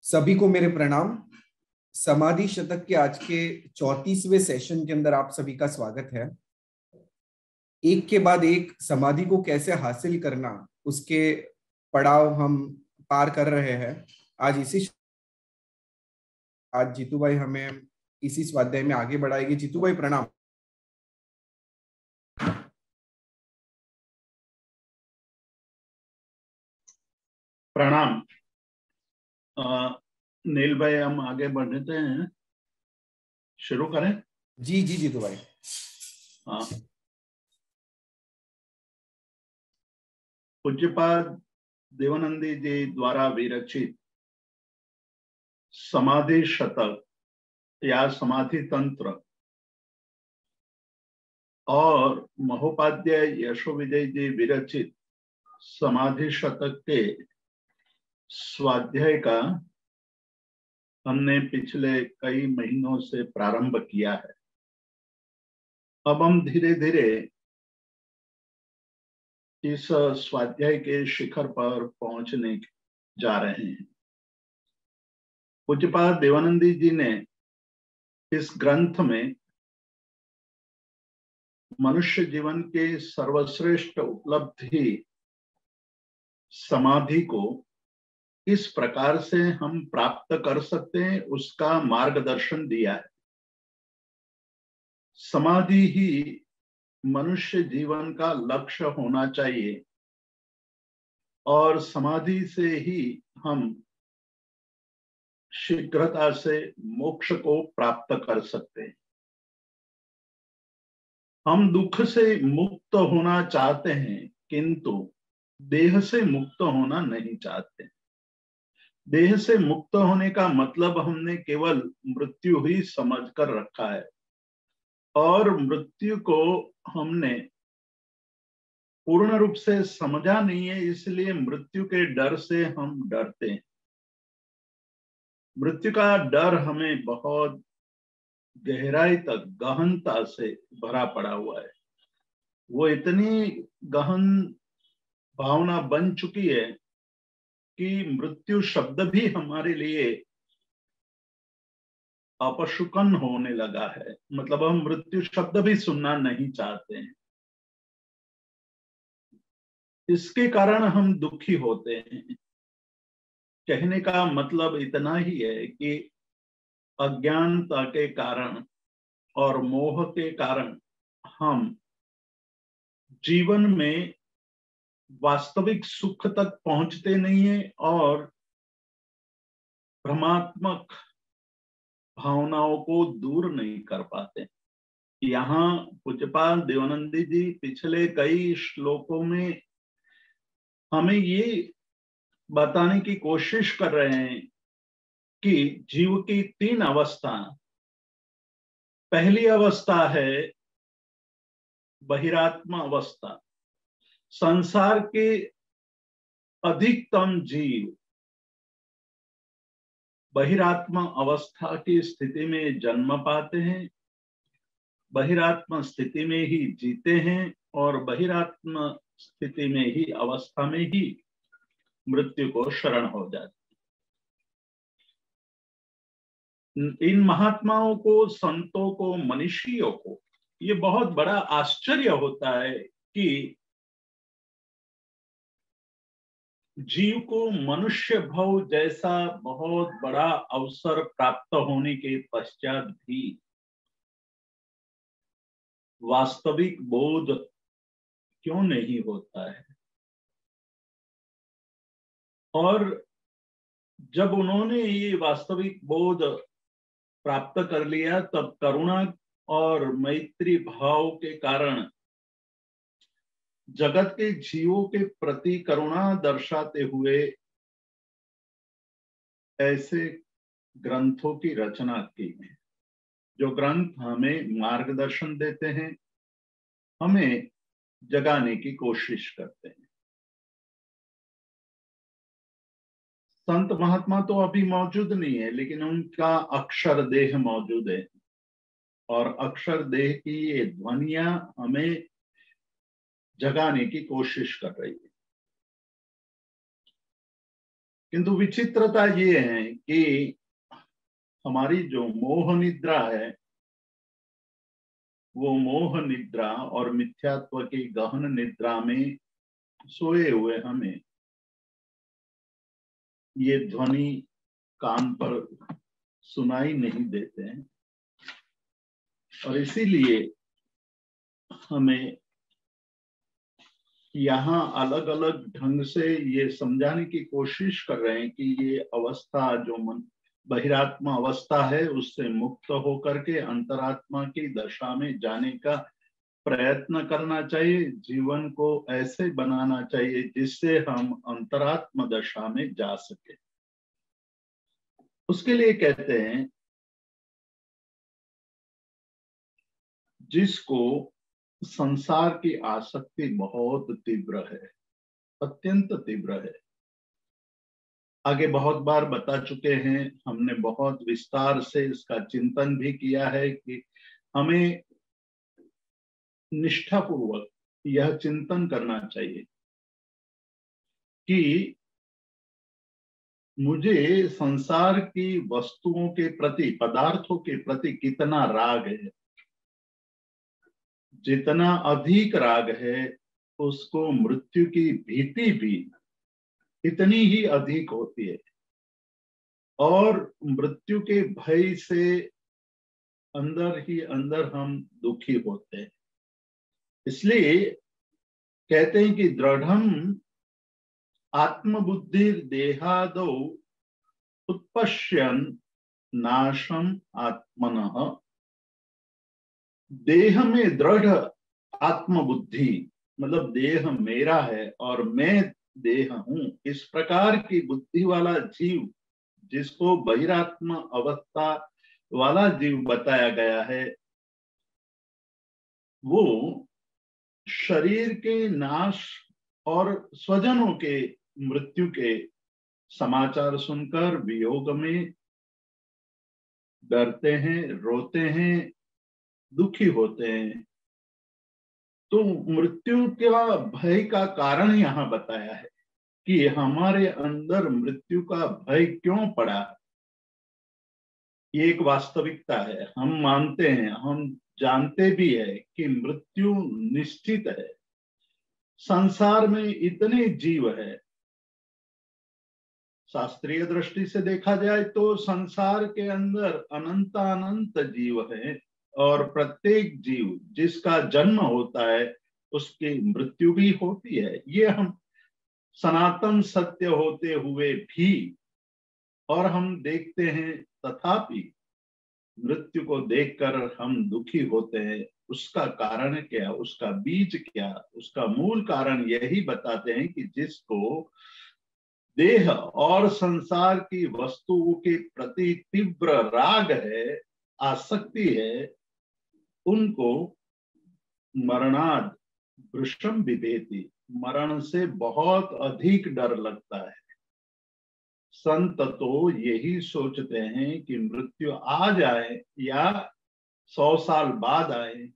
सभी को मेरे प्रणाम। समाधि शतक के आज के 34वें सेशन के अंदर आप सभी का स्वागत है। एक के बाद एक समाधि को कैसे हासिल करना, उसके पड़ाव हम पार कर रहे हैं। आज जीतू भाई हमें इसी स्वाध्याय में आगे बढ़ाएगी। जीतू भाई प्रणाम। प्रणाम। नील भाई, हम आगे बढ़ते हैं, शुरू करें। जी जी जीतू भाई। हाँ, पूज्यपाद देवानंदी जी द्वारा विरचित समाधि शतक या समाधि तंत्र और महोपाध्याय यशोविजय जी विरचित समाधि शतक के स्वाध्याय का हमने पिछले कई महीनों से प्रारंभ किया है। अब हम धीरे धीरे इस स्वाध्याय के शिखर पर पहुंचने जा रहे हैं। पूज्यपाद देवानंदी जी ने इस ग्रंथ में मनुष्य जीवन के सर्वश्रेष्ठ उपलब्धि समाधि को किस प्रकार से हम प्राप्त कर सकते हैं, उसका मार्गदर्शन दिया है। समाधि ही मनुष्य जीवन का लक्ष्य होना चाहिए और समाधि से ही हम शीघ्रता से मोक्ष को प्राप्त कर सकते हैं। हम दुख से मुक्त होना चाहते हैं, किंतु देह से मुक्त होना नहीं चाहते। देह से मुक्त होने का मतलब हमने केवल मृत्यु ही समझ कर रखा है और मृत्यु को हमने पूर्ण रूप से समझा नहीं है, इसलिए मृत्यु के डर से हम डरते हैं। मृत्यु का डर हमें बहुत गहराई तक, गहनता से भरा पड़ा हुआ है। वो इतनी गहन भावना बन चुकी है कि मृत्यु शब्द भी हमारे लिए अपशुकन होने लगा है। मतलब हम मृत्यु शब्द भी सुनना नहीं चाहते हैं। इसके कारण हम दुखी होते हैं। कहने का मतलब इतना ही है कि अज्ञानता के कारण और मोह के कारण हम जीवन में वास्तविक सुख तक पहुंचते नहीं है और भ्रमात्मक भावनाओं को दूर नहीं कर पाते। यहाँ पूज्यपाल देवानंदी जी पिछले कई श्लोकों में हमें ये बताने की कोशिश कर रहे हैं कि जीव की तीन अवस्था। पहली अवस्था है बहिरात्मा अवस्था। संसार के अधिकतम जीव बहिरात्मा अवस्था की स्थिति में जन्म पाते हैं, बहिरात्मा स्थिति में ही जीते हैं और बहिरात्मा स्थिति में ही, अवस्था में ही मृत्यु को शरण हो जाते। इन महात्माओं को, संतों को, मनीषियों को ये बहुत बड़ा आश्चर्य होता है कि जीव को मनुष्य भव जैसा बहुत बड़ा अवसर प्राप्त होने के पश्चात भी वास्तविक बोध क्यों नहीं होता है। और जब उन्होंने ये वास्तविक बोध प्राप्त कर लिया, तब करुणा और मैत्री भाव के कारण जगत के जीवों के प्रति करुणा दर्शाते हुए ऐसे ग्रंथों की रचना की है, जो ग्रंथ हमें मार्गदर्शन देते हैं, हमें जगाने की कोशिश करते हैं। संत महात्मा तो अभी मौजूद नहीं है, लेकिन उनका अक्षर देह मौजूद है और अक्षर देह की ये ध्वनियां हमें जगाने की कोशिश कर रही है। किंतु विचित्रता ये है कि हमारी जो मोह निद्रा है, वो मोह निद्रा और मिथ्यात्व की गहन निद्रा में सोए हुए हमें ये ध्वनि कान पर सुनाई नहीं देते हैं, और इसीलिए हमें यहाँ अलग अलग ढंग से ये समझाने की कोशिश कर रहे हैं कि ये अवस्था जो मन बहिरात्मा अवस्था है, उससे मुक्त होकर के अंतरात्मा की दशा में जाने का प्रयत्न करना चाहिए। जीवन को ऐसे बनाना चाहिए जिससे हम अंतरात्मा दशा में जा सके। उसके लिए कहते हैं, जिसको संसार की आसक्ति बहुत तीव्र है, अत्यंत तीव्र है, आगे बहुत बार बता चुके हैं, हमने बहुत विस्तार से इसका चिंतन भी किया है कि हमें निष्ठापूर्वक यह चिंतन करना चाहिए कि मुझे संसार की वस्तुओं के प्रति, पदार्थों के प्रति कितना राग है। जितना अधिक राग है, उसको मृत्यु की भीति भी इतनी ही अधिक होती है, और मृत्यु के भय से अंदर ही अंदर हम दुखी होते हैं। इसलिए कहते हैं कि दृढ़म आत्मबुद्धि देहादौ उत्पश्यन् नाशम आत्मनः। देह में दृढ़ आत्मबुद्धि, मतलब देह मेरा है और मैं देह हूं, इस प्रकार की बुद्धि वाला जीव, जिसको बहिरात्मा अवस्था वाला जीव बताया गया है, वो शरीर के नाश और स्वजनों के मृत्यु के समाचार सुनकर वियोग में डरते हैं, रोते हैं, दुखी होते हैं। तो मृत्यु का भय का कारण यहाँ बताया है कि हमारे अंदर मृत्यु का भय क्यों पड़ा है। ये एक वास्तविकता है, हम मानते हैं, हम जानते भी है कि मृत्यु निश्चित है। संसार में इतने जीव है, शास्त्रीय दृष्टि से देखा जाए तो संसार के अंदर अनंत अनंत जीव है, और प्रत्येक जीव जिसका जन्म होता है उसकी मृत्यु भी होती है। ये हम सनातन सत्य होते हुए भी, और हम देखते हैं, तथापि मृत्यु को देखकर हम दुखी होते हैं। उसका कारण क्या, उसका बीज क्या, उसका मूल कारण यही बताते हैं कि जिसको देह और संसार की वस्तुओं के प्रति तीव्र राग है, आसक्ति है, उनको मरणाद वृषम विभेति, मरण से बहुत अधिक डर लगता है। संत तो यही सोचते हैं कि मृत्यु आ जाए या 100 साल बाद आए,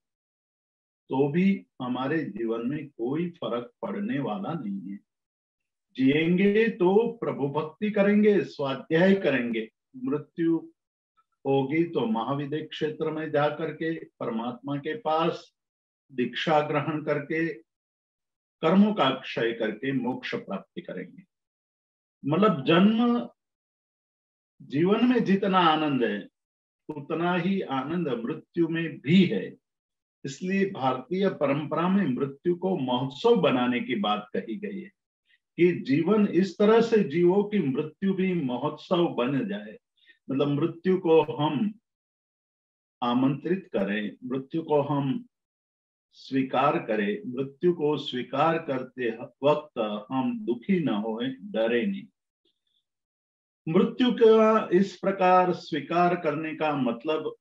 तो भी हमारे जीवन में कोई फर्क पड़ने वाला नहीं है। जिएंगे तो प्रभु भक्ति करेंगे, स्वाध्याय करेंगे, मृत्यु होगी तो महाविद्य क्षेत्र में जाकर के परमात्मा के पास दीक्षा ग्रहण करके कर्मों का क्षय करके मोक्ष प्राप्ति करेंगे। मतलब जन्म जीवन में जितना आनंद है, उतना ही आनंद मृत्यु में भी है। इसलिए भारतीय परंपरा में मृत्यु को महोत्सव बनाने की बात कही गई है कि जीवन इस तरह से जियो कि मृत्यु भी महोत्सव बन जाए। मतलब मृत्यु को हम आमंत्रित करें, मृत्यु को हम स्वीकार करें, मृत्यु को स्वीकार करते वक्त हम दुखी न होएं, डरे नहीं। मृत्यु का इस प्रकार स्वीकार करने का मतलब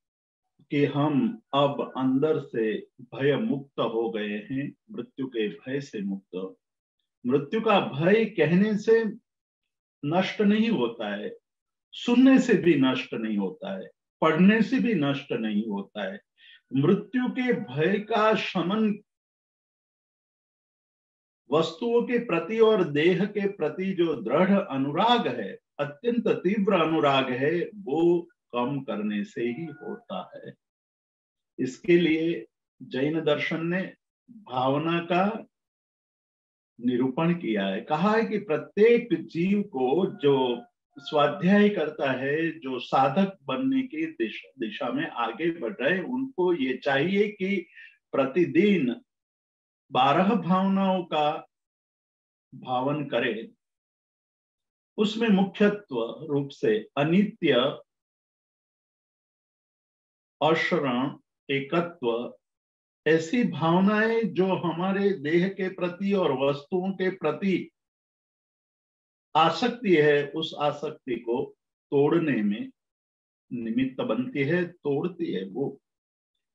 कि हम अब अंदर से भय मुक्त हो गए हैं, मृत्यु के भय से मुक्त। मृत्यु का भय कहने से नष्ट नहीं होता है, सुनने से भी नष्ट नहीं होता है, पढ़ने से भी नष्ट नहीं होता है। मृत्यु के भय का शमन वस्तुओं के प्रति और देह के प्रति जो दृढ़ अनुराग है, अत्यंत तीव्र अनुराग है, वो कम करने से ही होता है। इसके लिए जैन दर्शन ने भावना का निरूपण किया है। कहा है कि प्रत्येक जीव को जो स्वाध्याय करता है, जो साधक बनने की दिशा में आगे बढ़ रहे, उनको ये चाहिए कि प्रतिदिन 12 भावनाओं का भावन करे। उसमें मुख्यत्व रूप से अनित्य, अशरण, एकत्व, ऐसी भावनाएं जो हमारे देह के प्रति और वस्तुओं के प्रति आसक्ति है, उस आसक्ति को तोड़ने में निमित्त बनती है, तोड़ती है वो।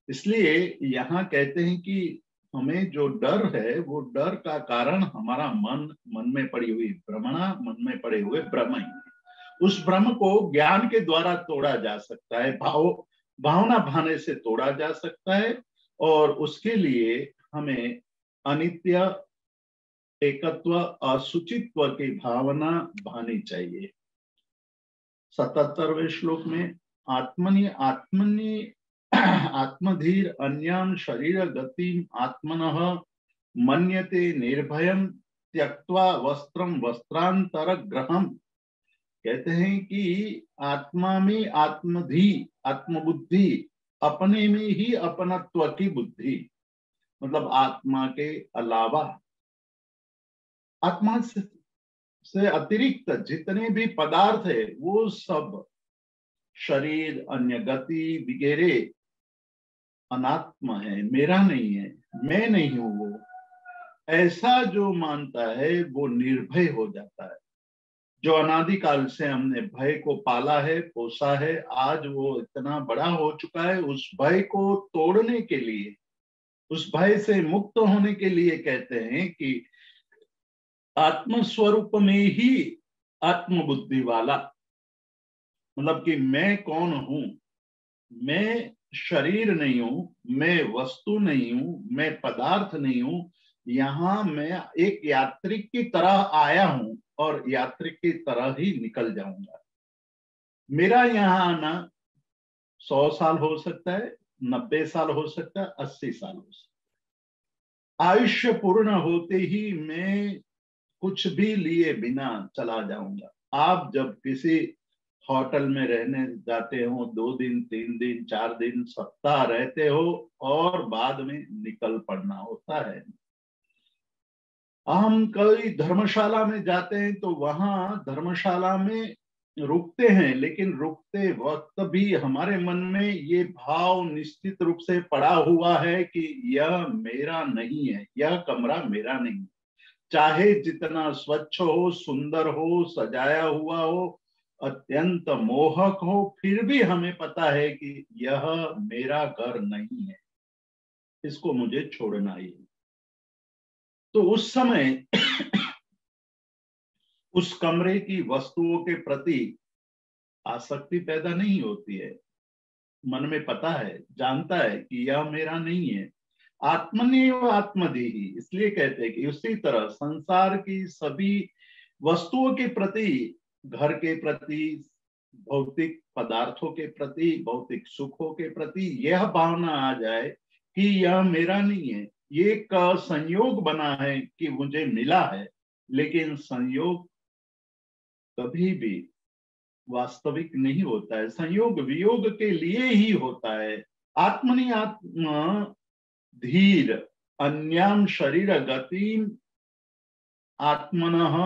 इसलिए यहाँ कहते हैं कि हमें जो डर है, वो डर का कारण हमारा मन में पड़ी हुई भ्रमणा, मन में पड़े हुए भ्रम ही है। उस भ्रम को ज्ञान के द्वारा तोड़ा जा सकता है, भावना भाने से तोड़ा जा सकता है, और उसके लिए हमें अनित्य, एकत्व, असुचित्व की भावना भानी चाहिए। 77वें श्लोक में आत्मनि आत्मनि आत्मधीर अन्यान शरीर गतिम आत्मनः मन्यते निर्भयम त्यक्त्वा वस्त्रम वस्त्रांतर ग्रहम। कहते हैं कि आत्मा में आत्मधी, आत्मबुद्धि, अपने में ही अपनत्व की बुद्धि, मतलब आत्मा के अलावा, आत्मा से अतिरिक्त जितने भी पदार्थ है वो सब, शरीर, अन्य गति वगैरह अनात्मा है, मेरा नहीं है, मैं नहीं हूं वो। ऐसा जो मानता है वो निर्भय हो जाता है। जो अनादिकाल से हमने भय को पाला है, पोसा है, आज वो इतना बड़ा हो चुका है, उस भय को तोड़ने के लिए, उस भय से मुक्त होने के लिए कहते हैं कि आत्मस्वरूप में ही आत्मबुद्धि वाला, मतलब कि मैं कौन हूं, मैं शरीर नहीं हूं, मैं वस्तु नहीं हूं, मैं पदार्थ नहीं हूं, यहां मैं एक यात्री की तरह आया हूं और यात्री की तरह ही निकल जाऊंगा। मेरा यहाँ आना 100 साल हो सकता है, 90 साल हो सकता है, 80 साल हो सकता है। आयुष्य पूर्ण होते ही मैं कुछ भी लिए बिना चला जाऊंगा। आप जब किसी होटल में रहने जाते हो, 2 दिन, 3 दिन, 4 दिन, सप्ताह रहते हो और बाद में निकल पड़ना होता है। हम कई धर्मशाला में जाते हैं तो वहां धर्मशाला में रुकते हैं, लेकिन रुकते वक्त भी हमारे मन में ये भाव निश्चित रूप से पड़ा हुआ है कि यह मेरा नहीं है, यह कमरा मेरा नहीं। चाहे जितना स्वच्छ हो, सुंदर हो, सजाया हुआ हो, अत्यंत मोहक हो, फिर भी हमें पता है कि यह मेरा घर नहीं है, इसको मुझे छोड़ना ही है। तो उस समय उस कमरे की वस्तुओं के प्रति आसक्ति पैदा नहीं होती है। मन में पता है, जानता है कि यह मेरा नहीं है। आत्मनिव आत्मधीहि, इसलिए कहते हैं कि उसी तरह संसार की सभी वस्तुओं के प्रति, घर के प्रति, भौतिक पदार्थों के प्रति, भौतिक सुखों के प्रति यह भावना आ जाए कि यह मेरा नहीं है। ये एक संयोग बना है कि मुझे मिला है, लेकिन संयोग कभी भी वास्तविक नहीं होता है। संयोग वियोग के लिए ही होता है। आत्मनि आत्मा धीर अन्याम शरीर गतिम आत्मनः,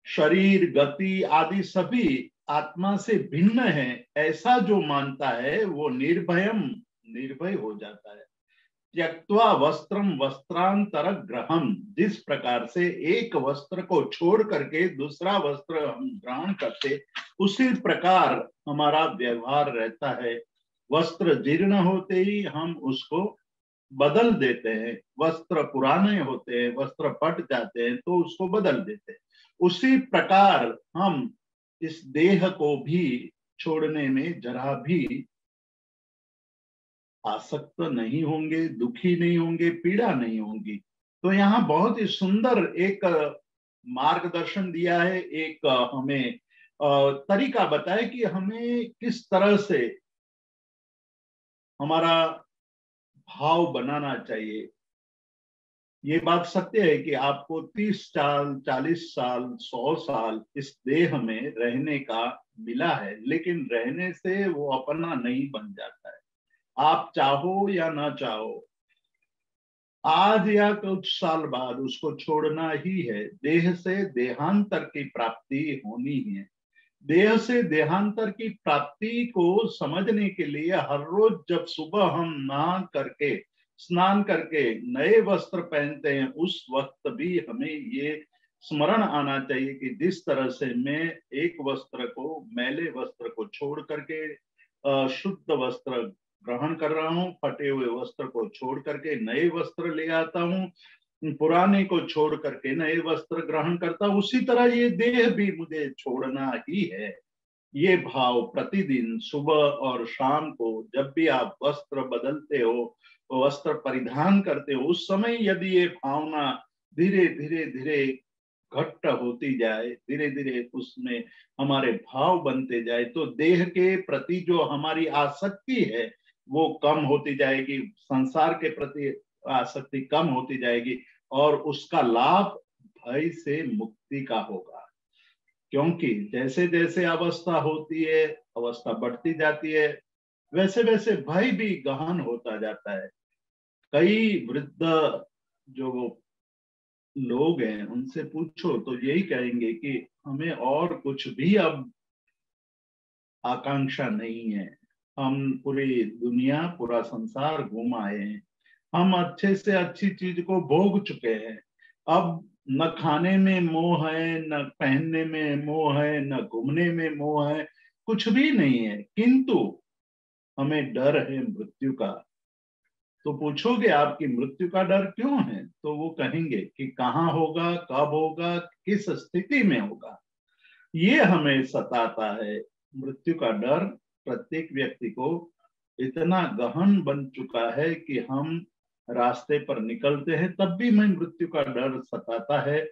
शरीर, गति आदि सभी आत्मा से भिन्न है, ऐसा जो मानता है वो निर्भयम, निर्भय हो जाता है। त्यक्त्वा वस्त्रम वस्त्रांतर ग्रहम, जिस प्रकार से एक वस्त्र को छोड़ करके दूसरा वस्त्र हम ग्रहण करते, उसी प्रकार हमारा व्यवहार रहता है। वस्त्र जीर्ण होते ही हम उसको बदल देते हैं, वस्त्र पुराने होते हैं, वस्त्र फट जाते हैं तो उसको बदल देते हैं। उसी प्रकार हम इस देह को भी छोड़ने में जरा भी आसक्त नहीं होंगे, दुखी नहीं होंगे, पीड़ा नहीं होंगी। तो यहाँ बहुत ही सुंदर एक मार्गदर्शन दिया है, एक हमें तरीका बताया कि हमें किस तरह से हमारा भाव बनाना चाहिए। ये बात सत्य है कि आपको 30 साल, 40 साल, 100 साल इस देह में रहने का मिला है, लेकिन रहने से वो अपना नहीं बन जाता है। आप चाहो या ना चाहो, आज या कुछ साल बाद उसको छोड़ना ही है। देह से देहांतर की प्राप्ति होनी है। देह से देहांतर की प्राप्ति को समझने के लिए हर रोज जब सुबह हम नहा करके, स्नान करके नए वस्त्र पहनते हैं, उस वक्त भी हमें ये स्मरण आना चाहिए कि जिस तरह से मैं एक वस्त्र को, मैले वस्त्र को छोड़ करके शुद्ध वस्त्र ग्रहण कर रहा हूँ, फटे हुए वस्त्र को छोड़ करके नए वस्त्र ले आता हूँ, पुराने को छोड़ करके नए वस्त्र ग्रहण करता हूं, उसी तरह ये देह भी मुझे छोड़ना ही है। ये भाव प्रतिदिन सुबह और शाम को जब भी आप वस्त्र बदलते हो, वस्त्र परिधान करते हो, उस समय यदि ये भावना धीरे धीरे धीरे घट्ट होती जाए, धीरे धीरे उसमें हमारे भाव बनते जाए, तो देह के प्रति जो हमारी आसक्ति है वो कम होती जाएगी, संसार के प्रति आसक्ति कम होती जाएगी, और उसका लाभ भय से मुक्ति का होगा। क्योंकि जैसे जैसे अवस्था होती है, अवस्था बढ़ती जाती है, वैसे वैसे भय भी गहन होता जाता है। कई वृद्ध जो लोग हैं उनसे पूछो तो यही कहेंगे कि हमें और कुछ भी अब आकांक्षा नहीं है। हम पूरी दुनिया, पूरा संसार घूम आए हैं, हम अच्छे से अच्छी चीज को भोग चुके हैं। अब न खाने में मोह है, न पहनने में मोह है, न घूमने में मोह है, कुछ भी नहीं है, किंतु हमें डर है मृत्यु का। तो पूछोगे आपकी मृत्यु का डर क्यों है, तो वो कहेंगे कि कहाँ होगा, कब होगा, किस स्थिति में होगा, ये हमें सताता है। मृत्यु का डर प्रत्येक व्यक्ति को इतना गहन बन चुका है कि हम रास्ते पर निकलते हैं तब भी हमें मृत्यु का डर सताता है।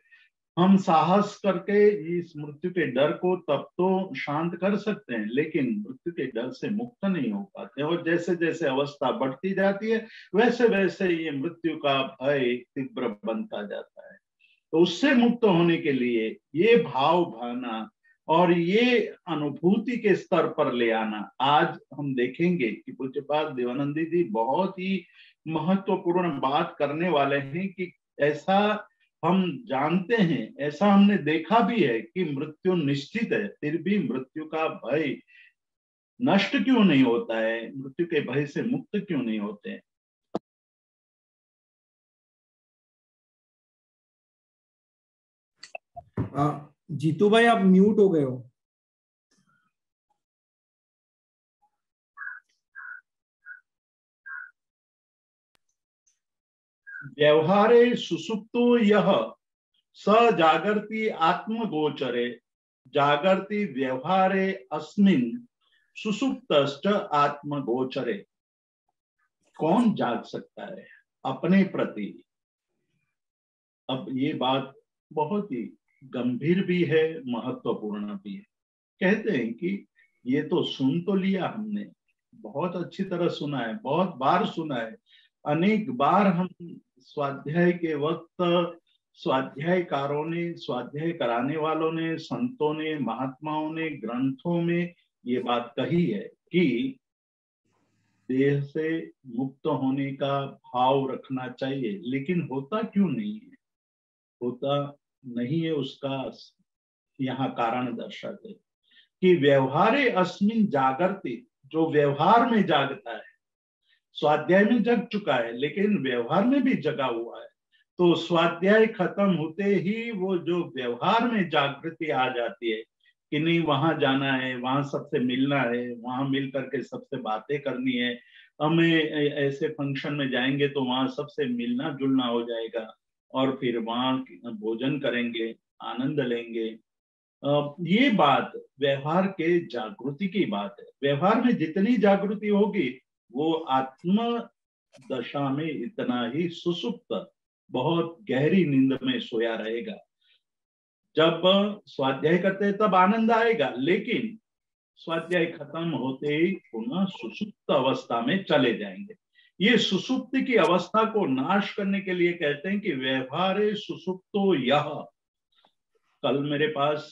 हम साहस करके इस मृत्यु के डर को तब तो शांत कर सकते हैं, लेकिन मृत्यु के डर से मुक्त नहीं हो पाते। और जैसे जैसे अवस्था बढ़ती जाती है, वैसे वैसे ये मृत्यु का भय तीव्र बनता जाता है। तो उससे मुक्त होने के लिए ये भाव भावना और ये अनुभूति के स्तर पर ले आना, आज हम देखेंगे कि पूज्यपाद देवानंदी जी बहुत ही महत्वपूर्ण बात करने वाले हैं कि ऐसा हम जानते हैं, ऐसा हमने देखा भी है कि मृत्यु निश्चित है, फिर भी मृत्यु का भय नष्ट क्यों नहीं होता है, मृत्यु के भय से मुक्त क्यों नहीं होते हैं। जीतू भाई आप म्यूट हो गए हो। व्यवहारे सुसुप्तो यह स जागर्ति आत्मगोचरे जागर्ति व्यवहारे अस्मिन् सुसुप्तश्च आत्मगोचरे। कौन जाग सकता है अपने प्रति। अब ये बात बहुत ही गंभीर भी है, महत्वपूर्ण भी है। कहते हैं कि ये तो सुन तो लिया हमने, बहुत अच्छी तरह सुना है, बहुत बार सुना है, अनेक बार हम स्वाध्याय के वक्त स्वाध्यायकारों ने, स्वाध्याय कराने वालों ने, संतों ने, महात्माओं ने ग्रंथों में ये बात कही है कि देह से मुक्त होने का भाव रखना चाहिए, लेकिन होता क्यों नहीं है, होता नहीं है उसका यहाँ कारण दर्शाते कि व्यवहारे अस्मिन जागरति, जो व्यवहार में जागता है, स्वाध्याय में जग चुका है लेकिन व्यवहार में भी जगा हुआ है, तो स्वाध्याय खत्म होते ही वो जो व्यवहार में जागृति आ जाती है कि नहीं वहां जाना है, वहां सबसे मिलना है, वहां मिल करके सबसे बातें करनी है, हमें ऐसे फंक्शन में जाएंगे तो वहां सबसे मिलना जुलना हो जाएगा, और फिर वहां भोजन करेंगे, आनंद लेंगे। ये बात व्यवहार के जागृति की बात है। व्यवहार में जितनी जागृति होगी वो आत्म दशा में इतना ही सुसुप्त बहुत गहरी नींद में सोया रहेगा। जब स्वाध्याय करते हैं तब आनंद आएगा, लेकिन स्वाध्याय खत्म होते ही पुनः सुषुप्त अवस्था में चले जाएंगे। ये सुषुप्ति की अवस्था को नाश करने के लिए कहते हैं कि व्यवहारे सुषुप्तो यह। कल मेरे पास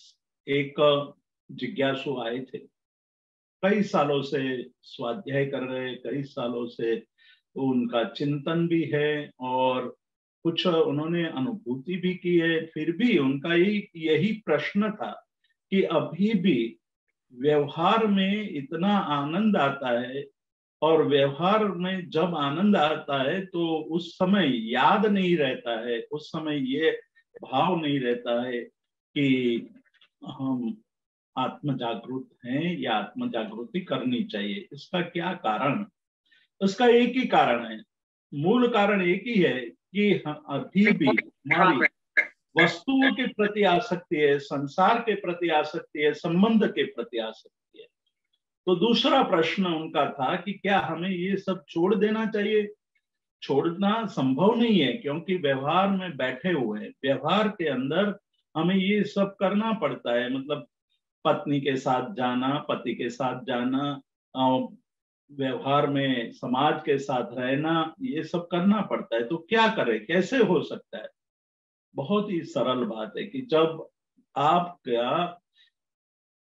एक जिज्ञासु आए थे, कई सालों से स्वाध्याय कर रहे, कई सालों से उनका चिंतन भी है और कुछ उन्होंने अनुभूति भी की है, फिर भी उनका यही प्रश्न था कि अभी भी व्यवहार में इतना आनंद आता है, और व्यवहार में जब आनंद आता है तो उस समय याद नहीं रहता है, उस समय ये भाव नहीं रहता है कि हम आत्म जागरूक हैं या आत्म जागृति करनी चाहिए। इसका क्या कारण? उसका एक ही कारण है, मूल कारण एक ही है कि अभी भी हमारी वस्तुओं के प्रति आसक्ति है, संसार के प्रति आसक्ति है, संबंध के प्रति आसक्ति है। तो दूसरा प्रश्न उनका था कि क्या हमें ये सब छोड़ देना चाहिए? छोड़ना संभव नहीं है, क्योंकि व्यवहार में बैठे हुए हैं, व्यवहार के अंदर हमें ये सब करना पड़ता है। मतलब पत्नी के साथ जाना, पति के साथ जाना, व्यवहार में समाज के साथ रहना, ये सब करना पड़ता है। तो क्या करें, कैसे हो सकता है? बहुत ही सरल बात है कि जब आप क्या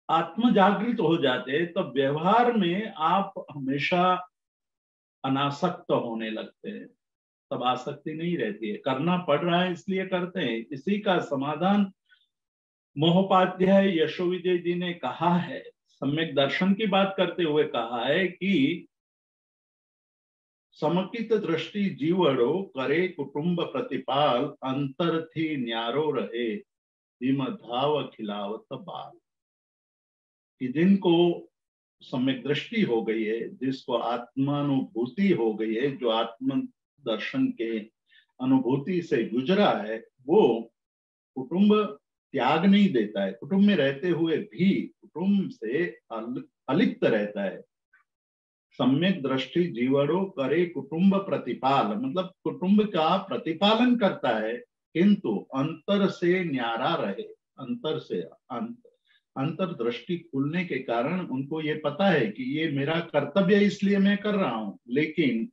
आत्म जागृत हो जाते तब व्यवहार में आप हमेशा अनासक्त होने लगते हैं, तब आसक्ति नहीं रहती है। करना पड़ रहा है इसलिए करते हैं। इसी का समाधान महोपाध्याय यशोविजय जी ने कहा है, सम्यक दर्शन की बात करते हुए कहा है कि समकित दृष्टि जीवड़ो करे कुटुंब प्रतिपाल, अंतर थी न्यारो रहे धीम धाव खिलावत बाल। कि जिनको सम्यक दृष्टि हो गई है, जिसको आत्मानुभूति हो गई है, जो आत्म दर्शन के अनुभूति से गुजरा है, वो कुटुंब त्याग नहीं देता है, कुटुंब में रहते हुए भी कुटुंब से अलिप्त रहता है। सम्यक दृष्टि जीवड़ो करे कुटुंब प्रतिपाल, मतलब कुटुंब का प्रतिपालन करता है, किंतु अंतर से न्यारा रहे। अंतर से अंतर दृष्टि खुलने के कारण उनको ये पता है कि ये मेरा कर्तव्य है इसलिए मैं कर रहा हूं, लेकिन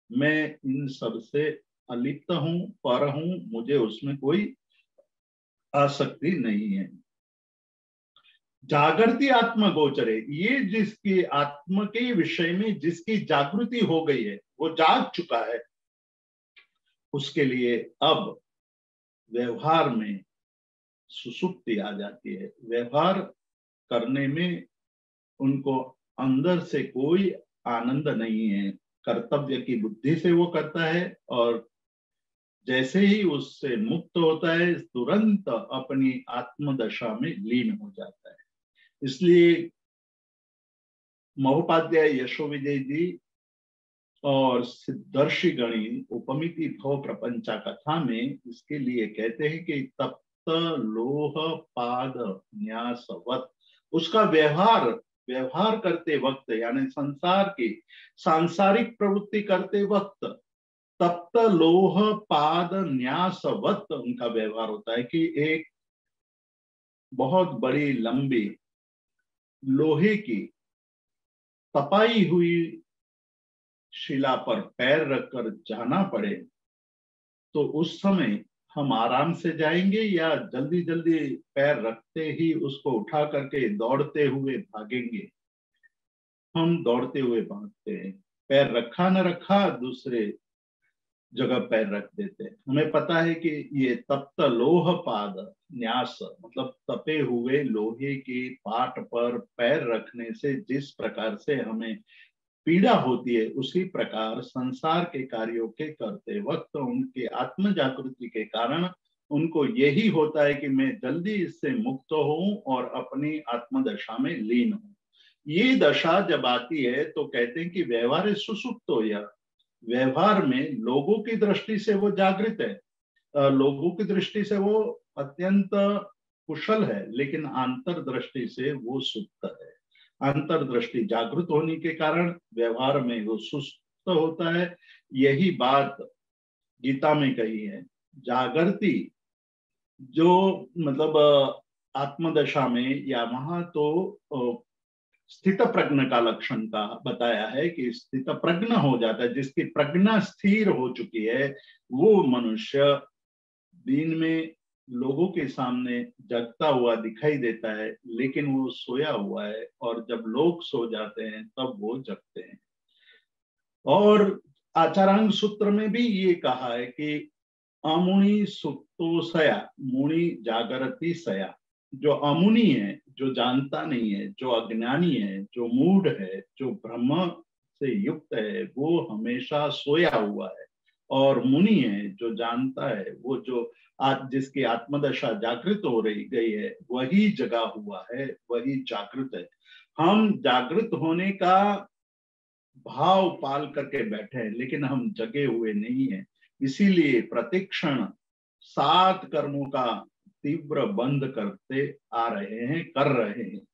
मैं इन सब से अलिप्त हूं, पर हूं, मुझे उसमें कोई आसक्ति नहीं है। जागृति आत्म गोचरे, ये जिसकी आत्म के विषय में जिसकी जागृति हो गई है, वो जाग चुका है, उसके लिए अब व्यवहार में सुसुप्ति आ जाती है। व्यवहार करने में उनको अंदर से कोई आनंद नहीं है, कर्तव्य की बुद्धि से वो करता है, और जैसे ही उससे मुक्त होता है तुरंत अपनी आत्मदशा में लीन हो जाता है। इसलिए महोपाध्याय यशोविजय जी और सिद्धर्षि गणी उपमिति भव प्रपंचा कथा में इसके लिए कहते हैं कि तप्त लोह पाद न्यासवत, उसका व्यवहार करते वक्त, यानी संसार की सांसारिक प्रवृत्ति करते वक्त तप्त लोह पाद न्यासवत उनका व्यवहार होता है कि एक बहुत बड़ी लंबी लोहे की तपाई हुई शिला पर पैर रखकर जाना पड़े तो उस समय हम आराम से जाएंगे या जल्दी जल्दी पैर रखते ही उसको उठा करके दौड़ते हुए भागेंगे? हम दौड़ते हुए भागते हैं, पैर रखा न रखा दूसरे जगह पैर रख देते हैं। हमें पता है कि ये तप्त लोह पाद न्यास, मतलब तपे हुए लोहे के पाट पर पैर रखने से जिस प्रकार से हमें पीड़ा होती है, उसी प्रकार संसार के कार्यों के करते वक्त उनके आत्म जागृति के कारण उनको यही होता है कि मैं जल्दी इससे मुक्त हूं और अपनी आत्मदशा में लीन हूं। ये दशा जब आती है तो कहते हैं कि व्यवहार सुसुप्तो, या व्यवहार में लोगों की दृष्टि से वो जागृत है, लोगों की दृष्टि से वो अत्यंत कुशल है, लेकिन आंतर दृष्टि से वो सुप्त है। अंतर्दृष्टि जागृत होने के कारण व्यवहार में वो सुस्त होता है। यही बात गीता में कही है। जागृति जो मतलब आत्मदशा में, या वहां तो स्थित प्रज्ञ का लक्षण का बताया है कि स्थित प्रज्ञ हो जाता है, जिसकी प्रज्ञा स्थिर हो चुकी है, वो मनुष्य दिन में लोगों के सामने जगता हुआ दिखाई देता है, लेकिन वो सोया हुआ है, और जब लोग सो जाते हैं तब वो जगते हैं। और आचारांग सूत्र में भी ये कहा है कि अमुनि सुप्तो सया, मुनि जागरति सया। जो अमुनि है, जो जानता नहीं है, जो अज्ञानी है, जो मूढ़ है, जो ब्रह्म से युक्त है, वो हमेशा सोया हुआ है। और मुनि है, जो जानता है, वो जो जिसकी आत्मदशा जागृत हो रही गई है, वही जगा हुआ है, वही जागृत है। हम जागृत होने का भाव पाल करके बैठे हैं, लेकिन हम जगे हुए नहीं हैं। इसीलिए प्रतिक्षण 7 कर्मों का तीव्र बंद करते आ रहे हैं, कर रहे हैं।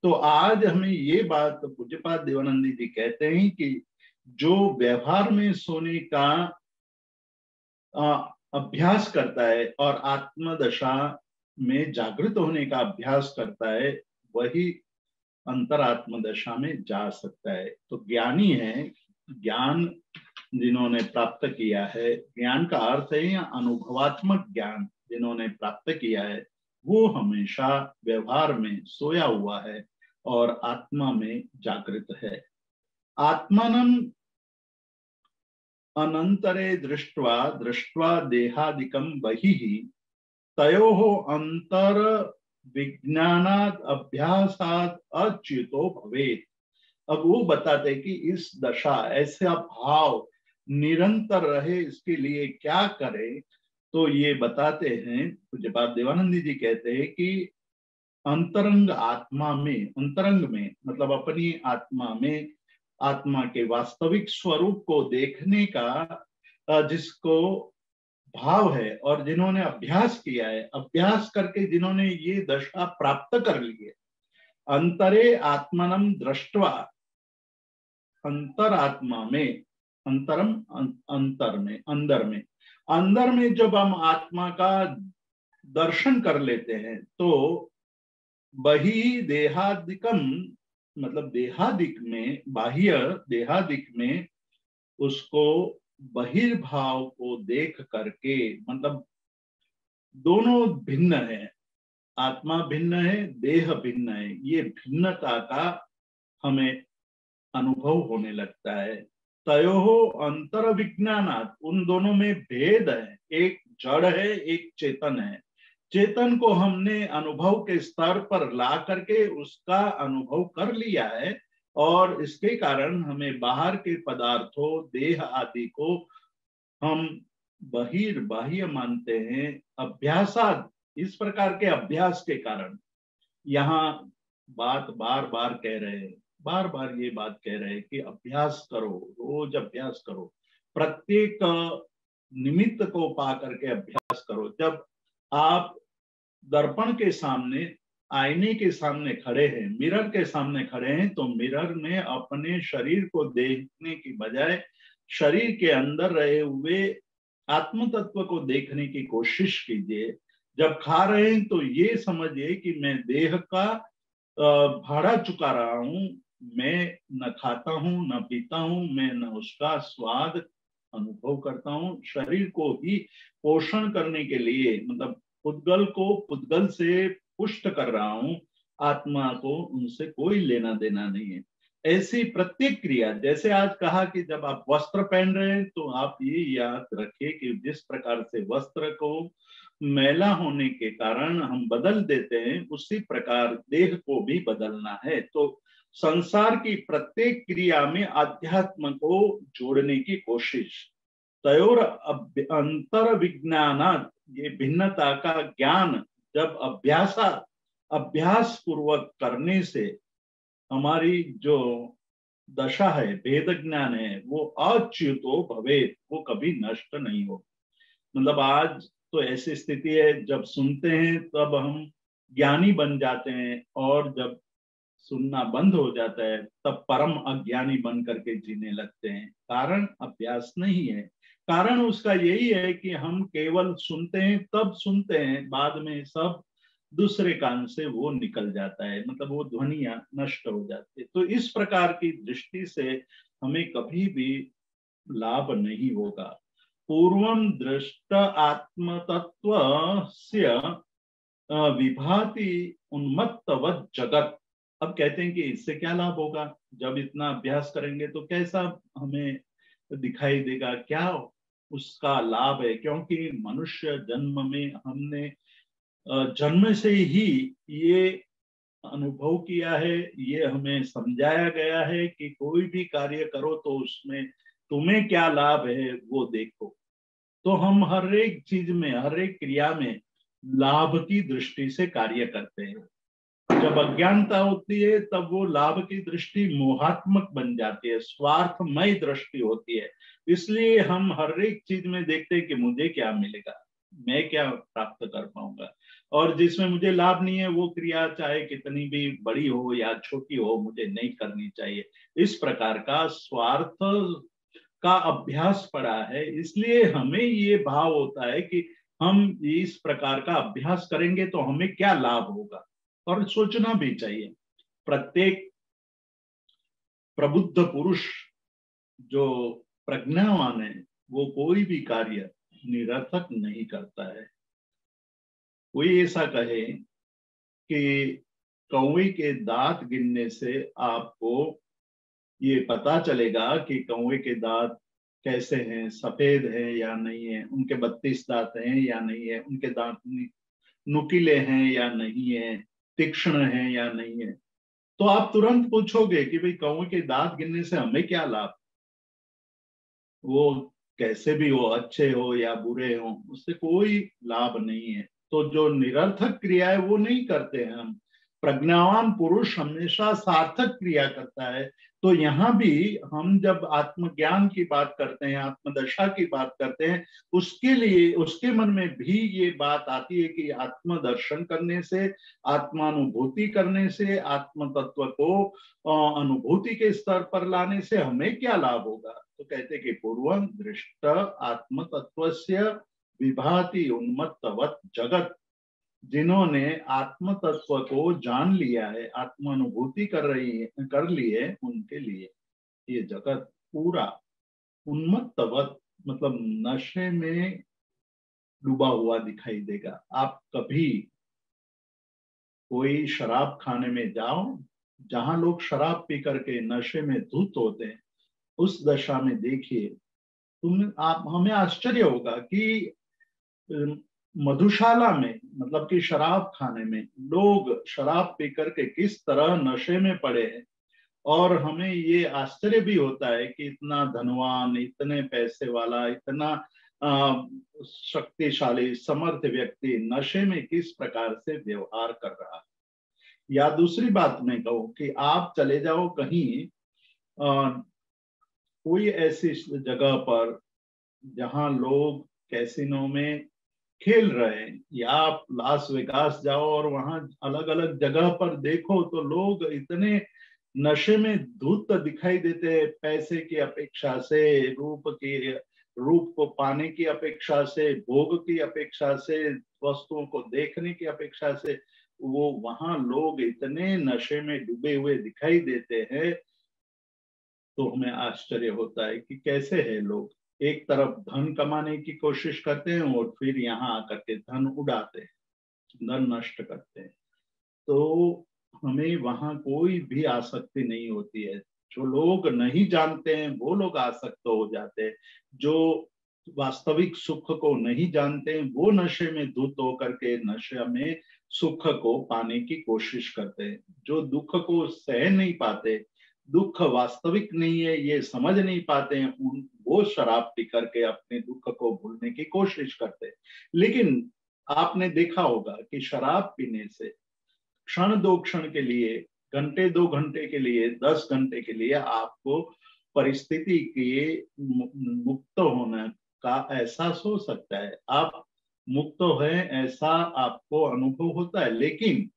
तो आज हमें ये बात पूज्यपाद देवानंद जी कहते हैं कि जो व्यवहार में सोने का अभ्यास करता है और आत्मदशा में जागृत होने का अभ्यास करता है, वही अंतरात्म दशा में जा सकता है। तो ज्ञानी है, ज्ञान जिन्होंने प्राप्त किया है, ज्ञान का अर्थ है या अनुभवात्मक ज्ञान जिन्होंने प्राप्त किया है, वो हमेशा व्यवहार में सोया हुआ है और आत्मा में जागृत है। आत्मानं अनंतरे दृष्ट्वा दृष्ट्वा देहादिकं बहिः तयोः अंतर विज्ञानात् अभ्यासात् अच्युतो भवेत्। अब वो बताते कि इस दशा, ऐसा भाव निरंतर रहे, इसके लिए क्या करें। तो ये बताते हैं पूज्यपाद देवानंद जी कहते हैं कि अंतरंग आत्मा में, अंतरंग में मतलब अपनी आत्मा में, आत्मा के वास्तविक स्वरूप को देखने का जिसको भाव है, और जिन्होंने अभ्यास किया है, अभ्यास करके जिन्होंने ये दशा प्राप्त कर ली है, अंतरे आत्मनम दृष्ट्वा, अंतर आत्मा में, अंतरम अंतर में, अंदर में जब हम आत्मा का दर्शन कर लेते हैं, तो बही देहादिकम मतलब देहादिक में, बाह्य देहादिक में उसको बहिर्भाव को देख करके, मतलब दोनों भिन्न है, आत्मा भिन्न है, देह भिन्न है, ये भिन्नता का हमें अनुभव होने लगता है। तयोहो अंतर विज्ञानात्, उन दोनों में भेद है, एक जड़ है, एक चेतन है। चेतन को हमने अनुभव के स्तर पर ला करके उसका अनुभव कर लिया है, और इसके कारण हमें बाहर के पदार्थों, देह आदि को हम बहिर्बाह्य मानते हैं। अभ्यासाद, इस प्रकार के अभ्यास के कारण, यहाँ बात बार बार कह रहे हैं, बार बार ये बात कह रहे हैं कि अभ्यास करो, रोज अभ्यास करो, प्रत्येक निमित्त को पा करके अभ्यास करो। जब आप दर्पण के सामने, आईने के सामने खड़े हैं, मिरर के सामने खड़े हैं, तो मिरर में अपने शरीर को देखने की बजाय शरीर के अंदर रहे हुए आत्म तत्व को देखने की कोशिश कीजिए। जब खा रहे हैं तो ये समझिए कि मैं देह का भाड़ा चुका रहा हूं, मैं न खाता हूं न पीता हूं, मैं न उसका स्वाद अनुभव करता हूं। शरीर को ही पोषण करने के लिए, मतलब पुद्गल को पुद्गल से पुष्ट कर रहा हूं, आत्मा को उनसे कोई लेना देना नहीं है। ऐसी प्रत्येक क्रिया, जैसे आज कहा कि जब आप वस्त्र पहन रहे हैं, तो आप ये याद रखिए कि जिस प्रकार से वस्त्र को मैला होने के कारण हम बदल देते हैं, उसी प्रकार देह को भी बदलना है। तो संसार की प्रत्येक क्रिया में अध्यात्म को जोड़ने की कोशिश। तयोर अंतर विज्ञानात्, ये भिन्नता का ज्ञान जब अभ्यास पूर्वक करने से हमारी जो दशा है, भेद ज्ञान है, वो अच्युतो भवेत्, वो कभी नष्ट नहीं हो। मतलब आज तो ऐसी स्थिति है, जब सुनते हैं तब हम ज्ञानी बन जाते हैं, और जब सुनना बंद हो जाता है तब परम अज्ञानी बन करके जीने लगते हैं। कारण अभ्यास नहीं है। कारण उसका यही है कि हम केवल सुनते हैं, तब सुनते हैं, बाद में सब दूसरे कान से वो निकल जाता है, मतलब वो ध्वनियां नष्ट हो जाती है। तो इस प्रकार की दृष्टि से हमें कभी भी लाभ नहीं होगा। पूर्वम दृष्ट आत्मतत्वस्य विभाति उन्मत्तवत् जगत। अब कहते हैं कि इससे क्या लाभ होगा, जब इतना अभ्यास करेंगे तो कैसा हमें दिखाई देगा, क्या उसका लाभ है। क्योंकि मनुष्य जन्म में हमने जन्म से ही ये अनुभव किया है, ये हमें समझाया गया है कि कोई भी कार्य करो तो उसमें तुम्हें क्या लाभ है वो देखो। तो हम हर एक चीज में, हर एक क्रिया में लाभ की दृष्टि से कार्य करते हैं। जब अज्ञानता होती है तब वो लाभ की दृष्टि मोहात्मक बन जाती है, स्वार्थमय दृष्टि होती है। इसलिए हम हर एक चीज में देखते हैं कि मुझे क्या मिलेगा, मैं क्या प्राप्त कर पाऊंगा, और जिसमें मुझे लाभ नहीं है वो क्रिया चाहे कितनी भी बड़ी हो या छोटी हो मुझे नहीं करनी चाहिए। इस प्रकार का स्वार्थ का अभ्यास पड़ा है, इसलिए हमें ये भाव होता है कि हम इस प्रकार का अभ्यास करेंगे तो हमें क्या लाभ होगा। और सोचना भी चाहिए, प्रत्येक प्रबुद्ध पुरुष जो प्रज्ञावान है वो कोई भी कार्य निरर्थक नहीं करता है। कोई ऐसा कहे कि कौवे के दांत गिनने से आपको ये पता चलेगा कि कौवे के दांत कैसे हैं, सफेद हैं या नहीं है, उनके 32 दांत हैं या नहीं है, उनके दांत नुकीले हैं या नहीं है, तीक्ष्ण हैं या नहीं है, तो आप तुरंत पूछोगे कि भाई कौवे के दांत गिनने से हमें क्या लाभ। वो कैसे भी हो, अच्छे हो या बुरे हो, उससे कोई लाभ नहीं है। तो जो निरर्थक क्रिया है वो नहीं करते हैं हम। प्रज्ञावान पुरुष हमेशा सार्थक क्रिया करता है। तो यहाँ भी हम जब आत्मज्ञान की बात करते हैं, आत्मदशा की बात करते हैं, उसके लिए उसके मन में भी ये बात आती है कि आत्मदर्शन करने से, आत्मानुभूति करने से, आत्म तत्व को अनुभूति के स्तर पर लाने से हमें क्या लाभ होगा। तो कहते कि पूर्वम दृष्ट आत्म तत्वस्य विभाति उन्मत्तवत् जगत। जिन्होंने आत्म तत्व को जान लिया है, आत्मानुभूति कर ली है, उनके लिए ये जगत पूरा उन्मत्तवत् मतलब नशे में डूबा हुआ दिखाई देगा। आप कभी कोई शराब खाने में जाओ, जहां लोग शराब पी करके नशे में धुत होते हैं, उस दशा में देखिए, आप हमें आश्चर्य होगा कि मधुशाला में, मतलब कि शराब खाने में लोग शराब पी करके किस तरह नशे में पड़े हैं। और हमें ये आश्चर्य भी होता है कि इतना धनवान, इतने पैसे वाला, इतना शक्तिशाली समर्थ व्यक्ति नशे में किस प्रकार से व्यवहार कर रहा है। या दूसरी बात मैं कहूँ कि आप चले जाओ कहीं कोई ऐसी जगह पर जहां लोग कैसीनो में खेल रहे हैं, या आप लास वेगास जाओ और वहां अलग अलग जगह पर देखो तो लोग इतने नशे में धुत दिखाई देते हैं, पैसे की अपेक्षा से, रूप को पाने की अपेक्षा से, भोग की अपेक्षा से, वस्तुओं को देखने की अपेक्षा से, वो वहां लोग इतने नशे में डूबे हुए दिखाई देते हैं। तो हमें आश्चर्य होता है कि कैसे है लोग एक तरफ धन कमाने की कोशिश करते हैं और फिर यहाँ आकर के धन उड़ाते हैं, धन नष्ट करते हैं। तो हमें वहां कोई भी आसक्ति नहीं होती है। जो लोग नहीं जानते हैं वो लोग आसक्त हो जाते हैं। जो वास्तविक सुख को नहीं जानते हैं वो नशे में धुत होकर के नशे में सुख को पाने की कोशिश करते हैं। जो दुख को सह नहीं पाते, दुख वास्तविक नहीं है ये समझ नहीं पाते हैं, वो शराब पी करके अपने दुख को भूलने की कोशिश करते हैं। लेकिन आपने देखा होगा कि शराब पीने से क्षण दो क्षण के लिए, घंटे दो घंटे के लिए, 10 घंटे के लिए आपको परिस्थिति के मुक्त होने का एहसास हो सकता है। आप मुक्त है ऐसा आपको अनुभव होता है, लेकिन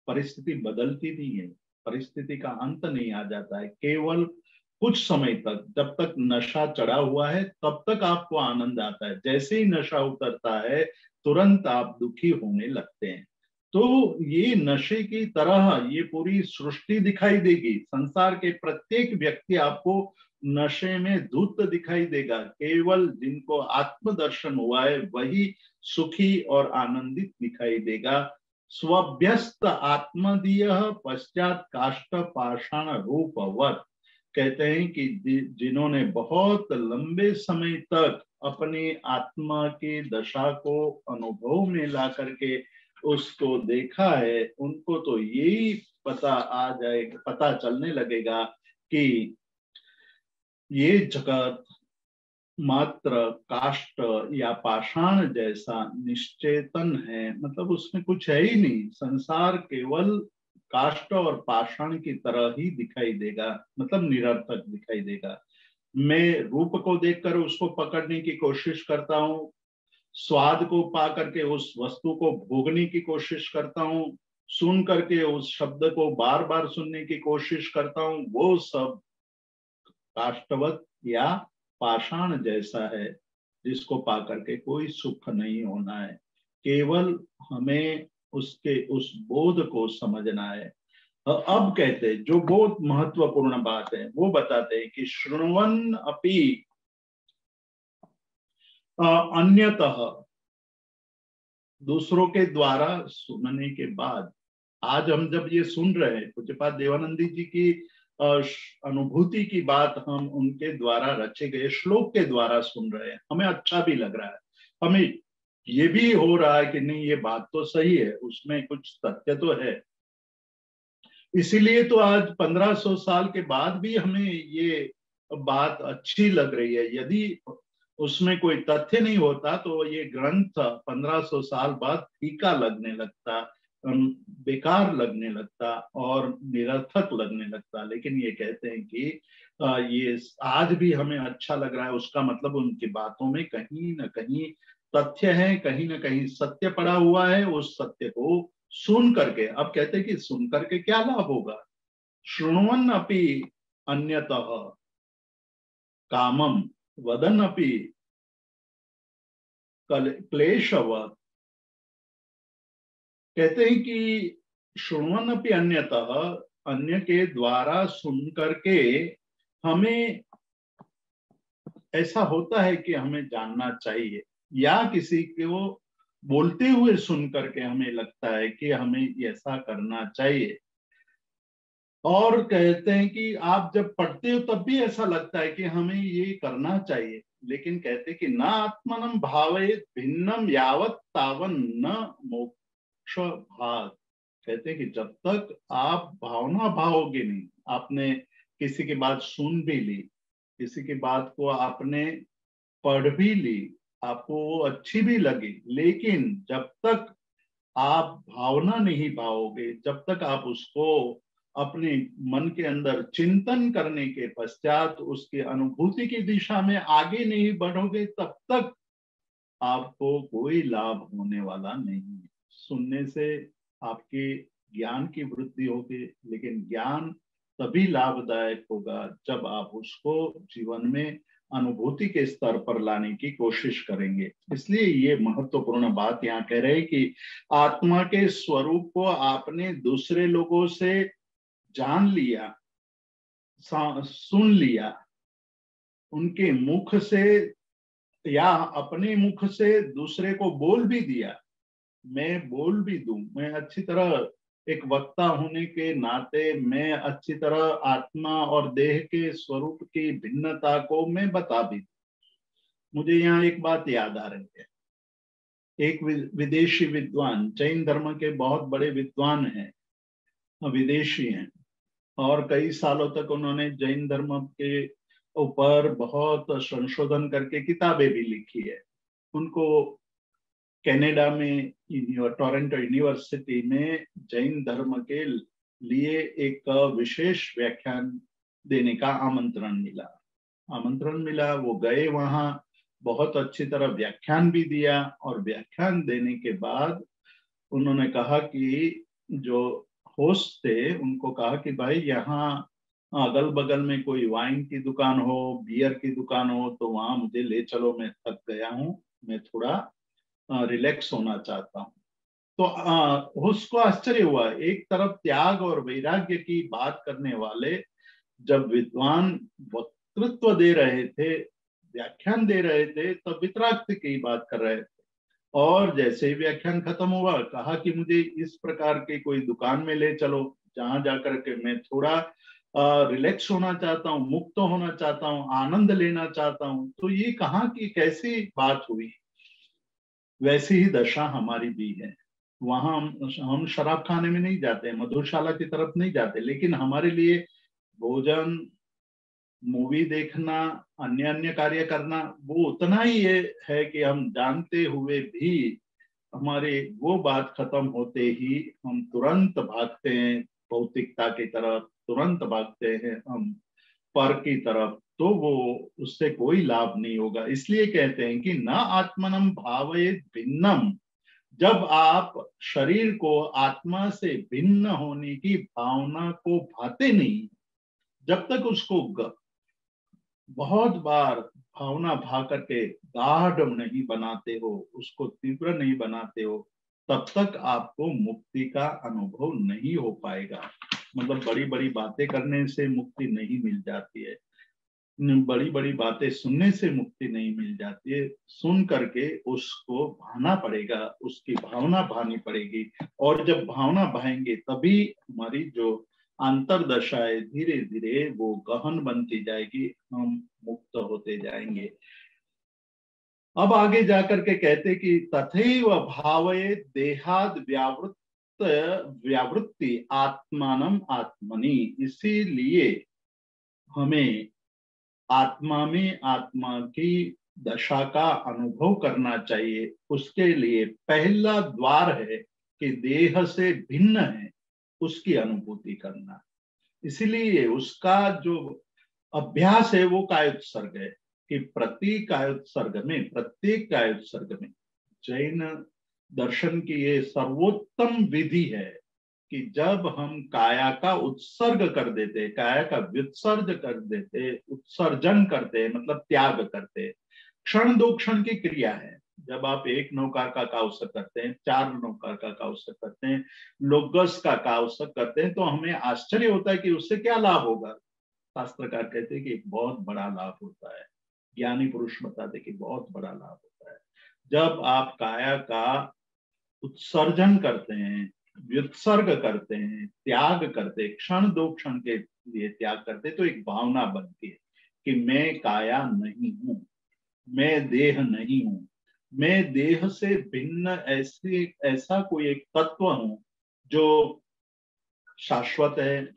परिस्थिति बदलती नहीं है, परिस्थिति का अंत नहीं आ जाता है। केवल कुछ समय तक, जब तक नशा चढ़ा हुआ है तब तक आपको आनंद आता है। जैसे ही नशा उतरता है तुरंत आप दुखी होने लगते हैं। तो ये नशे की तरह ये पूरी सृष्टि दिखाई देगी। संसार के प्रत्येक व्यक्ति आपको नशे में धुत दिखाई देगा। केवल जिनको आत्मदर्शन हुआ है वही सुखी और आनंदित दिखाई देगा। स्वभ्यस्त आत्मदीय पश्चात काष्ठ पाषाण रूपवत। कहते हैं कि जिन्होंने बहुत लंबे समय तक अपनी आत्मा की दशा को अनुभव में ला करके उसको देखा है, उनको तो यही पता आ जाएगा, पता चलने लगेगा कि ये जगत मात्र काष्ठ या पाषाण जैसा निश्चेतन है। मतलब उसमें कुछ है ही नहीं। संसार केवल काष्ठ और पाषाण की तरह ही दिखाई देगा, मतलब निरर्थक दिखाई देगा। मैं रूप को देखकर उसको पकड़ने की कोशिश करता हूँ, स्वाद को पा करके उस वस्तु को भोगने की कोशिश करता हूँ, सुन करके उस शब्द को बार बार सुनने की कोशिश करता हूँ, वो सब काष्ठवत या पाषाण जैसा है, जिसको पा करके कोई सुख नहीं होना है। केवल हमें उसके उस बोध को समझना है। अब कहते हैं जो बहुत महत्वपूर्ण बात है वो बताते हैं कि शृण्वन् अपि अन्यतः, दूसरों के द्वारा सुनने के बाद। आज हम जब ये सुन रहे हैं पूज्यपाद देवानंदी जी की अनुभूति की बात, हम उनके द्वारा रचे गए श्लोक के द्वारा सुन रहे हैं, हमें अच्छा भी लग रहा है, हमें ये भी हो रहा है कि नहीं ये बात तो सही है, उसमें कुछ तथ्य तो है। इसीलिए तो आज 1500 साल के बाद भी हमें ये बात अच्छी लग रही है। यदि उसमें कोई तथ्य नहीं होता तो ये ग्रंथ 1500 साल बाद फीका लगने लगता, बेकार लगने लगता और निरर्थक लगने लगता। लेकिन ये कहते हैं कि ये आज भी हमें अच्छा लग रहा है, उसका मतलब उनकी बातों में कहीं ना कहीं तथ्य है, कहीं ना कहीं सत्य पड़ा हुआ है। उस सत्य को सुन करके, अब कहते हैं कि सुन करके क्या लाभ होगा। शृण्वन् अपि अन्यतः कामम वदन् अपि क्लेशवत्। कहते हैं कि शृण्वन् अपि अन्यतः, अन्य के द्वारा सुन करके हमें ऐसा होता है कि हमें जानना चाहिए, या किसी को बोलते हुए सुन करके हमें लगता है कि हमें ऐसा करना चाहिए। और कहते हैं कि आप जब पढ़ते हो तब भी ऐसा लगता है कि हमें ये करना चाहिए। लेकिन कहते हैं कि न आत्मनम भावेत भिन्नम यावत तावन न मोक्ष भाग। कहते हैं कि जब तक आप भावना भाओगे नहीं, आपने किसी की बात सुन भी ली, किसी की बात को आपने पढ़ भी ली, आपको वो अच्छी भी लगी, लेकिन जब तक आप भावना नहीं भाओगे, जब तक आप उसको अपने मन के अंदर चिंतन करने के पश्चात उसकी अनुभूति की दिशा में आगे नहीं बढ़ोगे, तब तक आपको कोई लाभ होने वाला नहीं है। सुनने से आपके ज्ञान की वृद्धि होगी, लेकिन ज्ञान तभी लाभदायक होगा जब आप उसको जीवन में अनुभूति के स्तर पर लाने की कोशिश करेंगे। इसलिए ये महत्वपूर्ण बात यहाँ कह रहे हैं कि आत्मा के स्वरूप को आपने दूसरे लोगों से जान लिया, सुन लिया, उनके मुख से या अपने मुख से दूसरे को बोल भी दिया। मैं बोल भी दूं, मैं अच्छी तरह एक वक्ता होने के नाते मैं अच्छी तरह आत्मा और देह के स्वरूप की भिन्नता को मैं बता भी दूं। मुझे यहाँ एक बात याद आ रही है। एक विदेशी विद्वान, जैन धर्म के बहुत बड़े विद्वान हैं, विदेशी हैं, और कई सालों तक उन्होंने जैन धर्म के ऊपर बहुत संशोधन करके किताबें भी लिखी है। उनको कनाडा में टोरंटो यूनिवर्सिटी में जैन धर्म के लिए एक विशेष व्याख्यान देने का आमंत्रण मिला। वो गए वहां, बहुत अच्छी तरह व्याख्यान भी दिया, और व्याख्यान देने के बाद उन्होंने कहा कि जो होस्ट थे उनको कहा कि भाई यहाँ अगल बगल में कोई वाइन की दुकान हो, बियर की दुकान हो, तो वहां मुझे ले चलो, मैं थक गया हूँ, मैं थोड़ा रिलैक्स होना चाहता हूँ। तो उसको आश्चर्य हुआ, एक तरफ त्याग और वैराग्य की बात करने वाले जब विद्वान वक्तृत्व दे रहे थे, व्याख्यान दे रहे थे, तब वितराग की बात कर रहे थे। और जैसे ही व्याख्यान खत्म हुआ, कहा कि मुझे इस प्रकार के कोई दुकान में ले चलो, जहां जाकर के मैं थोड़ा रिलैक्स होना चाहता हूँ, मुक्त होना चाहता हूँ, आनंद लेना चाहता हूँ। तो ये कहाँ की कैसी बात हुई। वैसी ही दशा हमारी भी है। वहां हम शराब खाने में नहीं जाते, मधुशाला की तरफ नहीं जाते, लेकिन हमारे लिए भोजन, मूवी देखना, अन्य अन्य कार्य करना, वो उतना ही ये है कि हम जानते हुए भी हमारे वो बात खत्म होते ही हम तुरंत भागते हैं भौतिकता की तरफ, तुरंत भागते हैं हम पर की तरफ। तो वो उससे कोई लाभ नहीं होगा। इसलिए कहते हैं कि न आत्मनम भावयेत भिन्नम। जब आप शरीर को आत्मा से भिन्न होने की भावना को भाते नहीं, जब तक उसको बहुत बार भावना भा करके गाढ़ नहीं बनाते हो, उसको तीव्र नहीं बनाते हो, तब तक आपको मुक्ति का अनुभव नहीं हो पाएगा। मतलब बड़ी बड़ी बातें करने से मुक्ति नहीं मिल जाती है, बड़ी बड़ी बातें सुनने से मुक्ति नहीं मिल जाती है। सुन करके उसको भाना पड़ेगा, उसकी भावना भानी पड़ेगी। और जब भावना भाएंगे तभी हमारी जो अंतरदशा है धीरे धीरे वो गहन बनती जाएगी, हम मुक्त होते जाएंगे। अब आगे जाकर के कहते कि तथैव भावये देहाद व्यावृत्ति आत्मानम आत्मनि। इसीलिए हमें आत्मा में आत्मा की दशा का अनुभव करना चाहिए। उसके लिए पहला द्वार है कि देह से भिन्न है, उसकी अनुभूति करना। इसीलिए उसका जो अभ्यास है वो कायोत्सर्ग है कि प्रत्येक कायोत्सर्ग में जैन दर्शन की ये सर्वोत्तम विधि है कि जब हम काया का उत्सर्ग कर देते, काया का व्युत्सर्ग कर देते, उत्सर्जन करते मतलब त्याग करते। क्षण दो क्षण की क्रिया है। जब आप एक नौकार का काउसक करते हैं, चार नौकार का काउसक करते हैं, लोगस का काउसक करते हैं, तो हमें आश्चर्य होता है कि उससे क्या लाभ होगा। शास्त्रकार कहते हैं कि एक बहुत बड़ा लाभ होता है। ज्ञानी पुरुष बताते कि बहुत बड़ा लाभ होता है। जब आप काया का उत्सर्जन करते हैं, व्युत्सर्ग करते हैं, त्याग करते, क्षण दो क्षण के लिए त्याग करते, तो एक भावना बनती है कि मैं काया नहीं हूं, मैं देह नहीं हूं, मैं देह से भिन्न ऐसा कोई एक तत्व हूं जो शाश्वत है,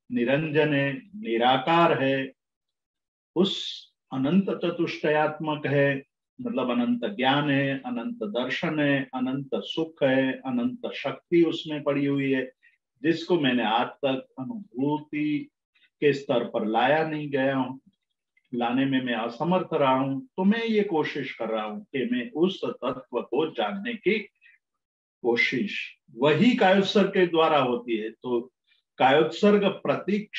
निरंजन है, निराकार है, उस अनंत चतुष्टयात्मक है। मतलब अनंत ज्ञान है, अनंत दर्शन है, अनंत सुख है, अनंत शक्ति उसमें पड़ी हुई है, जिसको मैंने आज तक अनुभूति के स्तर पर लाया नहीं गया हूँ, लाने में मैं असमर्थ रहा हूं। तो मैं ये कोशिश कर रहा हूं कि मैं उस तत्व को जानने की कोशिश, वही कायोत्सर्ग के द्वारा होती है। तो कायोत्सर्ग प्रतीक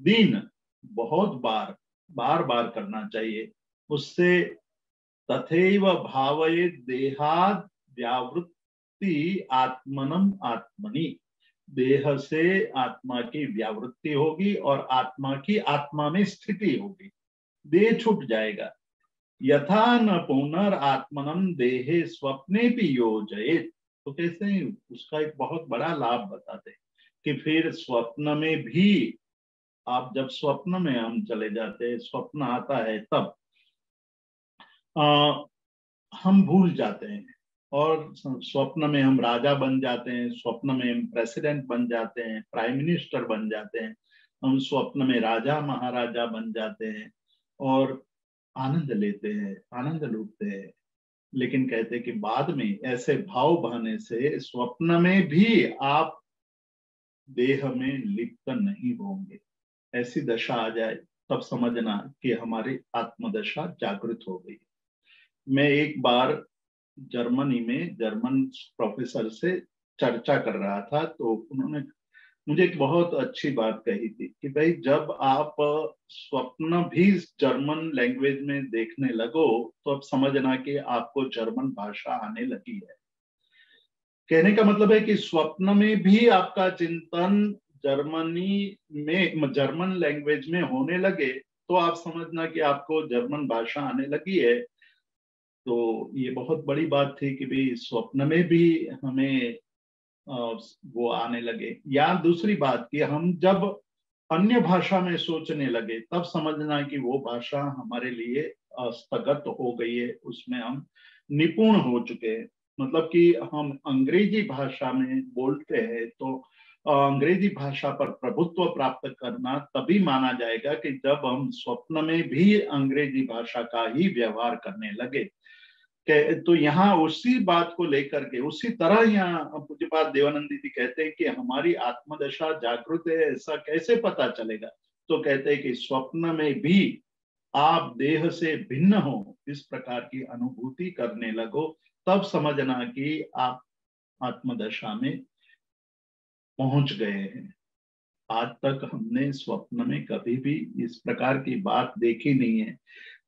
दिन बहुत बार बार करना चाहिए। उससे तथैव भावये देहाद व्यावृत्ति आत्मनम आत्मनि। देह से आत्मा की व्यावृत्ति होगी और आत्मा की आत्मा में स्थिति होगी, देह छूट जाएगा। यथा न पुनर् आत्मनम देहे स्वप्ने भी योजयेत। तो कैसे ही उसका एक बहुत बड़ा लाभ बताते हैं कि फिर स्वप्न में भी, आप जब स्वप्न में हम चले जाते हैं, स्वप्न आता है, तब हम भूल जाते हैं और स्वप्न में हम राजा बन जाते हैं, स्वप्न में हम प्रेसिडेंट बन जाते हैं, प्राइम मिनिस्टर बन जाते हैं, हम स्वप्न में राजा महाराजा बन जाते हैं और आनंद लेते हैं, आनंद लूटते हैं। लेकिन कहते हैं कि बाद में ऐसे भाव बहाने से स्वप्न में भी आप देह में लिप्त नहीं होंगे। ऐसी दशा आ जाए तब समझना कि हमारी आत्मदशा जागृत हो गई। मैं एक बार जर्मनी में जर्मन प्रोफेसर से चर्चा कर रहा था, तो उन्होंने मुझे एक बहुत अच्छी बात कही थी कि भाई जब आप स्वप्न भी जर्मन लैंग्वेज में देखने लगो तो अब समझना कि आपको जर्मन भाषा आने लगी है। कहने का मतलब है कि स्वप्न में भी आपका चिंतन जर्मनी में, जर्मन लैंग्वेज में होने लगे तो आप समझना कि आपको जर्मन भाषा आने लगी है। तो ये बहुत बड़ी बात थी कि भाई स्वप्न में भी हमें वो आने लगे। या दूसरी बात कि हम जब अन्य भाषा में सोचने लगे तब समझना कि वो भाषा हमारे लिए हस्तगत हो गई है, उसमें हम निपुण हो चुके हैं। मतलब कि हम अंग्रेजी भाषा में बोलते हैं तो अंग्रेजी भाषा पर प्रभुत्व प्राप्त करना तभी माना जाएगा कि जब हम स्वप्न में भी अंग्रेजी भाषा का ही व्यवहार करने लगे। तो यहाँ उसी बात को लेकर के उसी तरह यहाँ पूज्यपाद देवानंद जी कहते हैं कि हमारी आत्मदशा जागृत है ऐसा कैसे पता चलेगा। तो कहते हैं कि स्वप्न में भी आप देह से भिन्न हो इस प्रकार की अनुभूति करने लगो, तब समझना कि आप आत्मदशा में पहुंच गए हैं। आज तक हमने स्वप्न में कभी भी इस प्रकार की बात देखी नहीं है।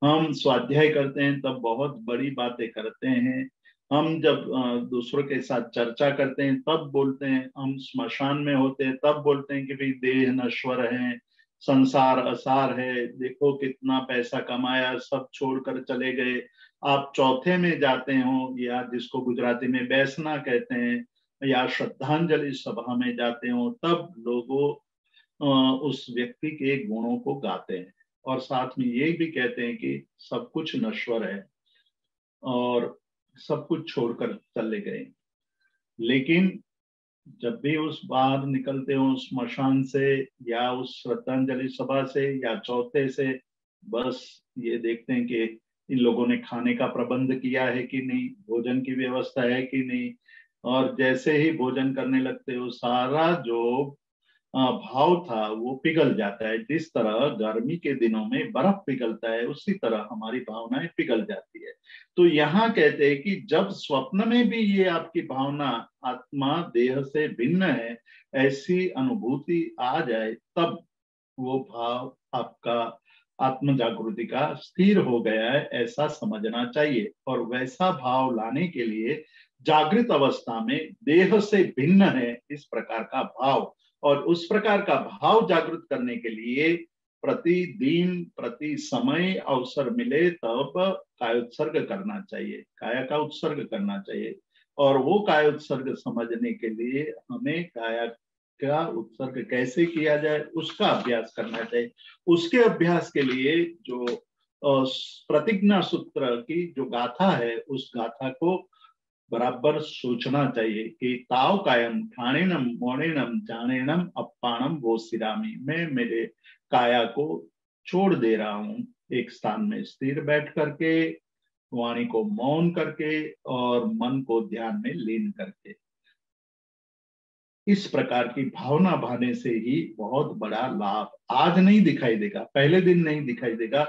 हम स्वाध्याय करते हैं तब बहुत बड़ी बातें करते हैं, हम जब दूसरों के साथ चर्चा करते हैं तब बोलते हैं, हम स्मशान में होते हैं तब बोलते हैं कि भाई देह नश्वर है, संसार असार है, देखो कितना पैसा कमाया सब छोड़कर चले गए। आप चौथे में जाते हो या जिसको गुजराती में बैसना कहते हैं या श्रद्धांजलि सभा में जाते हो तब लोगों उस व्यक्ति के गुणों को गाते हैं और साथ में ये भी कहते हैं कि सब कुछ नश्वर है और सब कुछ छोड़कर चले गए। लेकिन जब भी उस बाहर निकलते हो स्मशान से या उस श्रद्धांजलि सभा से या चौथे से, बस ये देखते हैं कि इन लोगों ने खाने का प्रबंध किया है कि नहीं, भोजन की व्यवस्था है कि नहीं। और जैसे ही भोजन करने लगते हो सारा जो भाव था वो पिघल जाता है। जिस तरह गर्मी के दिनों में बर्फ पिघलता है उसी तरह हमारी भावनाएं पिघल जाती है। तो यहाँ कहते हैं कि जब स्वप्न में भी ये आपकी भावना आत्मा देह से भिन्न है ऐसी अनुभूति आ जाए तब वो भाव आपका आत्म जागृति का स्थिर हो गया है ऐसा समझना चाहिए। और वैसा भाव लाने के लिए जागृत अवस्था में देह से भिन्न है इस प्रकार का भाव, और उस प्रकार का भाव जागृत करने के लिए प्रतिदिन प्रति समय अवसर मिले तब काय उत्सर्ग करना चाहिए, काया का उत्सर्ग करना चाहिए। और वो काय उत्सर्ग समझने के लिए हमें काया का उत्सर्ग कैसे किया जाए उसका अभ्यास करना चाहिए। उसके अभ्यास के लिए जो प्रतिज्ञा सूत्र की जो गाथा है उस गाथा को बराबर सोचना चाहिए कि ताव कायम ठाणेनम मोणेनम जानेनम अप्पाणम वो सिरामी, मैं मेरे काया को छोड़ दे रहा हूँ एक स्थान में स्थिर बैठ करके, वाणी को मौन करके और मन को ध्यान में लीन करके। इस प्रकार की भावना भाने से ही बहुत बड़ा लाभ आज नहीं दिखाई देगा, पहले दिन नहीं दिखाई देगा,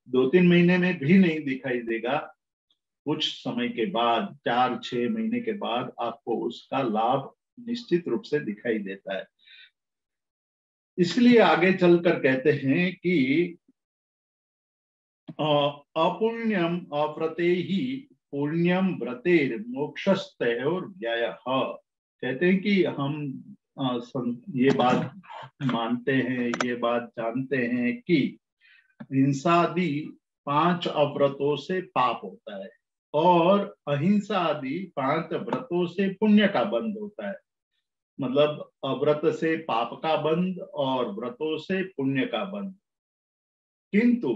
2-3 महीने में भी नहीं दिखाई देगा, कुछ समय के बाद 4-6 महीने के बाद आपको उसका लाभ निश्चित रूप से दिखाई देता है। इसलिए आगे चलकर कहते हैं कि अपुण्यम अव्रते ही पुण्यम व्रतेर मोक्षस्तयोर व्यायः। कहते हैं कि हम ये बात मानते हैं, ये बात जानते हैं कि हिंसादि 5 अव्रतों से पाप होता है और अहिंसा आदि 5 व्रतों से पुण्य का बंध होता है। मतलब अव्रत से पाप का बंध और व्रतों से पुण्य का बंध। किंतु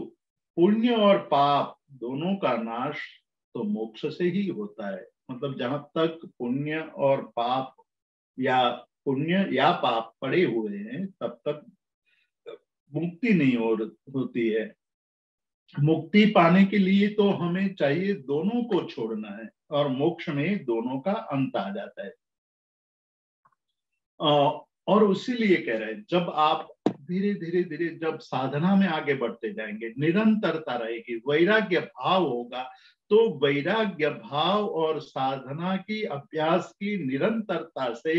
पुण्य और पाप दोनों का नाश तो मोक्ष से ही होता है। मतलब जहां तक पुण्य और पाप या पुण्य या पाप पड़े हुए हैं तब तक मुक्ति नहीं होती है। मुक्ति पाने के लिए तो हमें चाहिए दोनों को छोड़ना है और मोक्ष में दोनों का अंत आ जाता है। और उसीलिए कह रहे हैं जब आप धीरे धीरे धीरे जब साधना में आगे बढ़ते जाएंगे, निरंतरता रहेगी, वैराग्य भाव होगा, तो वैराग्य भाव और साधना की अभ्यास की निरंतरता से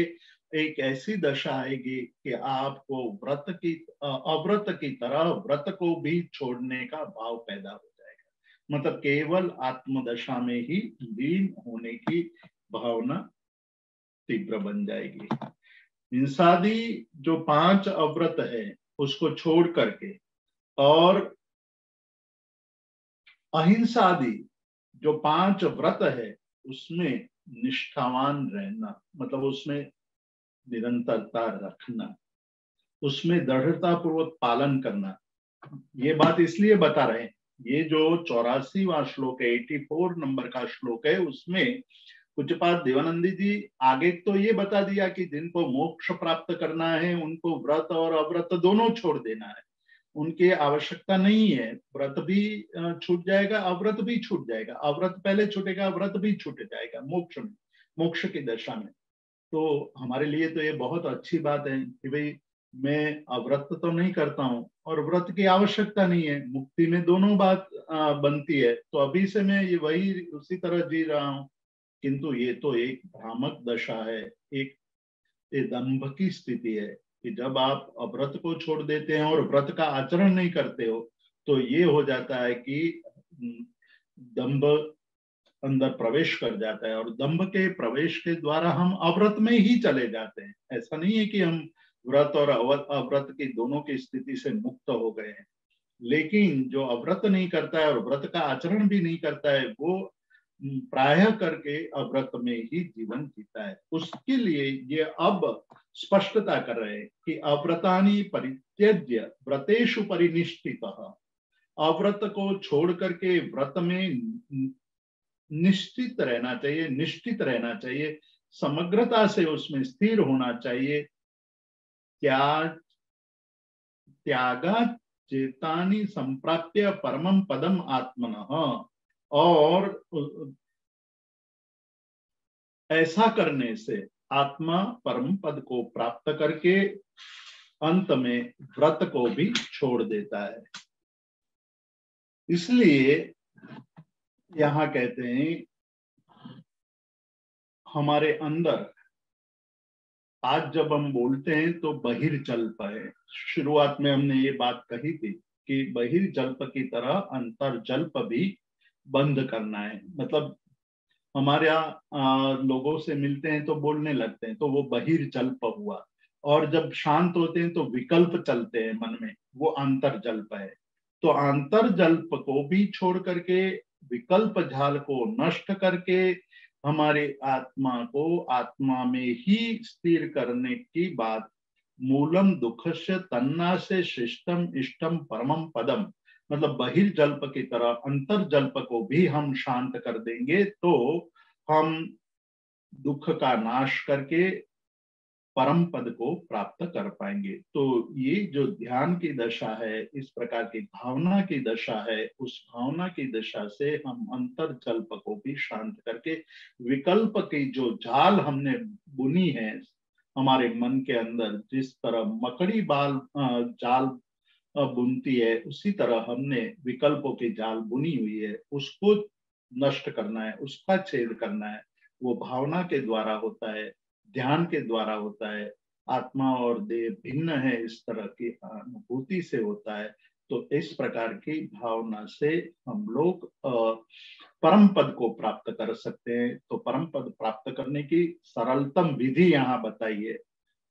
एक ऐसी दशा आएगी कि आपको अव्रत की तरह व्रत को भी छोड़ने का भाव पैदा हो जाएगा। मतलब केवल आत्मदशा में ही लीन होने की भावना तीव्र बन जाएगी। हिंसादि जो 5 अव्रत है उसको छोड़ करके और अहिंसादि जो 5 व्रत है उसमें निष्ठावान रहना, मतलब उसमें निरंतरता रखना, उसमें दृढ़ता पूर्वक पालन करना। ये बात इसलिए बता रहे हैं, ये जो 84वां श्लोक है, 84 नंबर का श्लोक है, उसमें पूज्यपाद देवानंदी जी आगे तो ये बता दिया कि जिनको मोक्ष प्राप्त करना है उनको व्रत और अव्रत दोनों छोड़ देना है, उनकी आवश्यकता नहीं है। व्रत भी छूट जाएगा, अव्रत भी छूट जाएगा, अव्रत पहले छूटेगा, व्रत भी छूट जाएगा मोक्ष में, मोक्ष की दशा में। तो हमारे लिए तो ये बहुत अच्छी बात है कि भाई मैं अव्रत तो नहीं करता हूँ और व्रत की आवश्यकता नहीं है, मुक्ति में दोनों बात बनती है, तो अभी से मैं ये वही उसी तरह जी रहा हूँ। किंतु ये तो एक भ्रामक दशा है, एक दंभ की स्थिति है कि जब आप अव्रत को छोड़ देते हैं और व्रत का आचरण नहीं करते हो तो ये हो जाता है कि दंभ अंदर प्रवेश कर जाता है और दंभ के प्रवेश के द्वारा हम अव्रत में ही चले जाते हैं। ऐसा नहीं है कि हम व्रत और अव्रत की दोनों की स्थिति से मुक्त हो गए हैं, लेकिन जो अव्रत नहीं करता है और व्रत का आचरण भी नहीं करता है वो प्रायः करके अव्रत में ही जीवन जीता है। उसके लिए ये अब स्पष्टता कर रहे हैं कि अव्रतानि परित्यज्य व्रतेषु परिनिष्ठितः, अव्रत को छोड़ करके व्रत में निश्चित रहना चाहिए, निष्ठित रहना चाहिए, समग्रता से उसमें स्थिर होना चाहिए। त्यागा चेतानि संप्राप्य परमं पदम आत्मनः, और ऐसा करने से आत्मा परम पद को प्राप्त करके अंत में व्रत को भी छोड़ देता है। इसलिए यहां कहते हैं हमारे अंदर आज जब हम बोलते हैं तो बहिर्जल्प है। शुरुआत में हमने ये बात कही थी कि बहिर्जल्प की तरह अंतर्जल्प भी बंद करना है। मतलब हमारे यहाँ लोगों से मिलते हैं तो बोलने लगते हैं तो वो बहिर्जल्प हुआ, और जब शांत होते हैं तो विकल्प चलते हैं मन में, वो अंतर्जल्प है। तो अंतर्जल्प को भी छोड़ करके विकल्प जाल को नष्ट करके हमारे आत्मा को आत्मा में ही स्थिर करने की बात, मूलम दुखस्य तन्ना से शिष्टम इष्टम परमम पदम, मतलब बहिर्जल्प की तरह अंतर्जल्प को भी हम शांत कर देंगे तो हम दुख का नाश करके परम पद को प्राप्त कर पाएंगे। तो ये जो ध्यान की दशा है, इस प्रकार की भावना की दशा है, उस भावना की दशा से हम अंतर्जल्प को भी शांत करके विकल्प की जो जाल हमने बुनी है हमारे मन के अंदर, जिस तरह मकड़ी जाल बुनती है उसी तरह हमने विकल्पों की जाल बुनी हुई है, उसको नष्ट करना है, उसका छेद करना है। वो भावना के द्वारा होता है, ध्यान के द्वारा होता है। आत्मा और देह भिन्न है इस तरह की अनुभूति से होता है। तो इस प्रकार की भावना से हम लोग परम पद को प्राप्त कर सकते हैं। तो परम पद प्राप्त करने की सरलतम विधि यहाँ बताइए,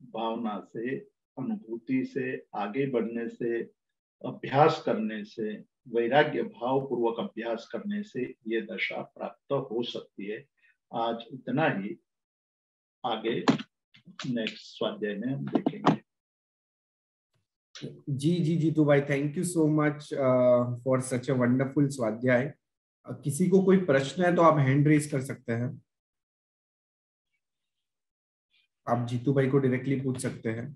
भावना से, अनुभूति से, आगे बढ़ने से, अभ्यास करने से, वैराग्य भाव पूर्वक अभ्यास करने से ये दशा प्राप्त हो सकती है। आज इतना ही, आगे नेक्स्ट स्वाध्याय में हम देखेंगे। जी जी जीतू भाई, thank you so much for such a wonderful स्वाध्याय। किसी को कोई प्रश्न है तो आप हैंड रेज कर सकते हैं, आप जीतू भाई को डायरेक्टली पूछ सकते हैं।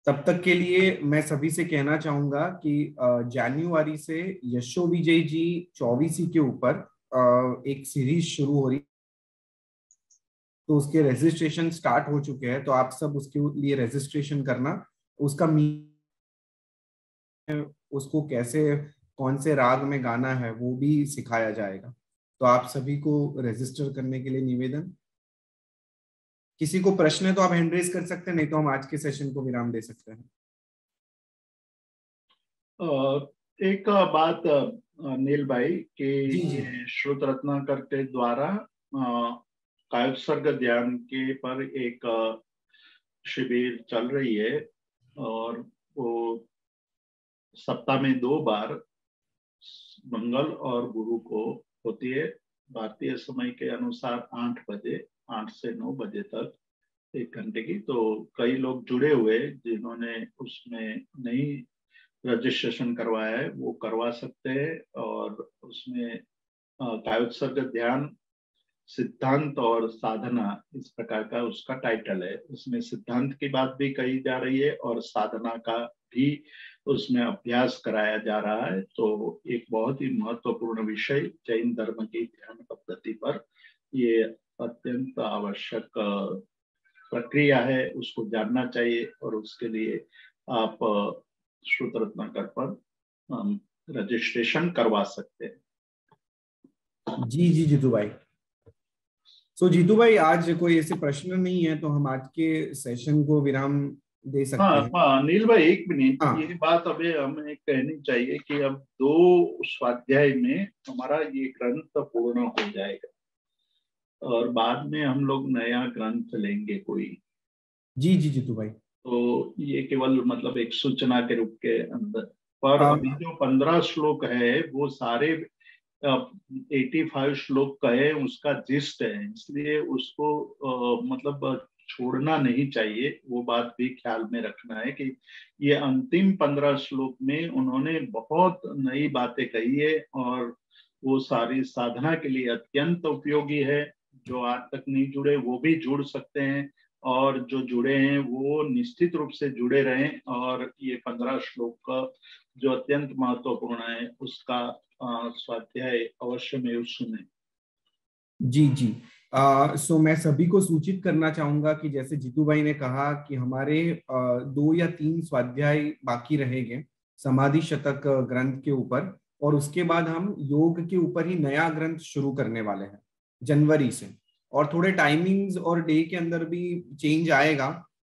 तब तक के लिए मैं सभी से कहना चाहूंगा कि जनवरी से यशो विजय जी 24 के ऊपर एक सीरीज शुरू हो रही, तो उसके रजिस्ट्रेशन स्टार्ट हो चुके हैं, तो आप सब उसके लिए रजिस्ट्रेशन करना उसका उसको कैसे कौन से राग में गाना है वो भी सिखाया जाएगा। तो आप सभी को रजिस्टर करने के लिए निवेदन। किसी को प्रश्न है तो आप हैंड रेज कर सकते हैं, नहीं तो हम आज के सेशन को विराम दे सकते हैं। एक बात नील भाई कि जी जी ये श्रुत रत्नाकर के द्वारा कायोत्सर्ग ध्यान के पर एक शिविर चल रही है और वो सप्ताह में 2 बार मंगल और गुरु को होती है। भारतीय समय के अनुसार 8 बजे, 8 से 9 बजे तक 1 घंटे की। तो कई लोग जुड़े हुए जिन्होंने उसमें नहीं रजिस्ट्रेशन करवाया है वो करवा सकते हैं। और उसमें कायोत्सर्ग ध्यान सिद्धांत और साधना इस प्रकार का उसका टाइटल है। उसमें सिद्धांत की बात भी कही जा रही है और साधना का भी उसमें अभ्यास कराया जा रहा है। तो एक बहुत ही महत्वपूर्ण विषय जैन धर्म की ध्यान पद्धति पर ये अत्यंत आवश्यक प्रक्रिया है, उसको जानना चाहिए। और उसके लिए आप श्रुत रत्नाकर पर रजिस्ट्रेशन करवा सकते हैं। जी जी जीतू भाई। जीतू भाई, आज कोई ऐसे प्रश्न नहीं है तो हम आज के सेशन को विराम दे सकते हाँ हैं। हाँ नील भाई, 1 मिनट, हाँ ये बात अभी हमें कहनी चाहिए कि अब 2 स्वाध्याय में हमारा ये ग्रंथ पूर्ण हो जाएगा और बाद में हम लोग नया ग्रंथ लेंगे कोई। जी जी जीतू भाई। तो ये केवल मतलब एक सूचना के रूप के अंदर, पर आ, अभी जो 15 श्लोक है वो सारे 85 श्लोक का है, उसका जिस्ट है, इसलिए उसको मतलब छोड़ना नहीं चाहिए। वो बात भी ख्याल में रखना है कि ये अंतिम 15 श्लोक में उन्होंने बहुत नई बातें कही है और वो सारी साधना के लिए अत्यंत उपयोगी है। जो आज तक नहीं जुड़े वो भी जुड़ सकते हैं और जो जुड़े हैं वो निश्चित रूप से जुड़े रहें। और ये 15 श्लोक का जो अत्यंत महत्वपूर्ण है उसका स्वाध्याय अवश्य में सुने। जी जी। मैं सभी को सूचित करना चाहूंगा कि जैसे जीतू भाई ने कहा कि हमारे 2 या 3 स्वाध्याय बाकी रहेंगे समाधि शतक ग्रंथ के ऊपर, और उसके बाद हम योग के ऊपर ही नया ग्रंथ शुरू करने वाले हैं जनवरी से। और थोड़े टाइमिंग्स और डे के अंदर भी चेंज आएगा,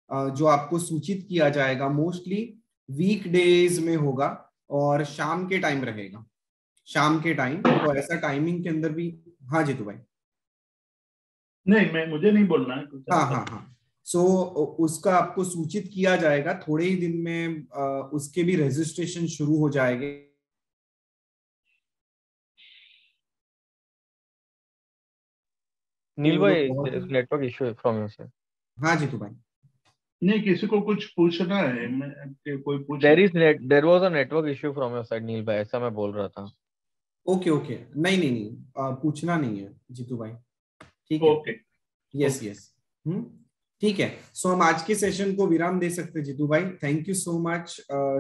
जो आपको सूचित किया जाएगा। मोस्टली वीक डेज में होगा और शाम के टाइम रहेगा, शाम के टाइम। तो ऐसा टाइमिंग के अंदर भी। हाँ जीतू भाई। नहीं, मैं मुझे नहीं बोलना है कुछ हाँ आप। हाँ हाँ। सो उसका आपको सूचित किया जाएगा थोड़े ही दिन में। उसके भी रजिस्ट्रेशन शुरू हो जाएंगे। तो नील वो लोग भाई, बहुत there he. is network issue from your side. हाँ जीतू भाई। नहीं, किसी को कुछ पूछना है? मैं कि कोई पूछ ले। There was a network issue from your side, नील भाई, ऐसा मैं बोल रहा था। ओके ओके, नहीं नहीं नहीं, पूछना नहीं है जीतू भाई। ठीक है। Okay yes okay. यस। ठीक है। हम आज के सेशन को विराम दे सकते हैं जीतू भाई। Thank you so much.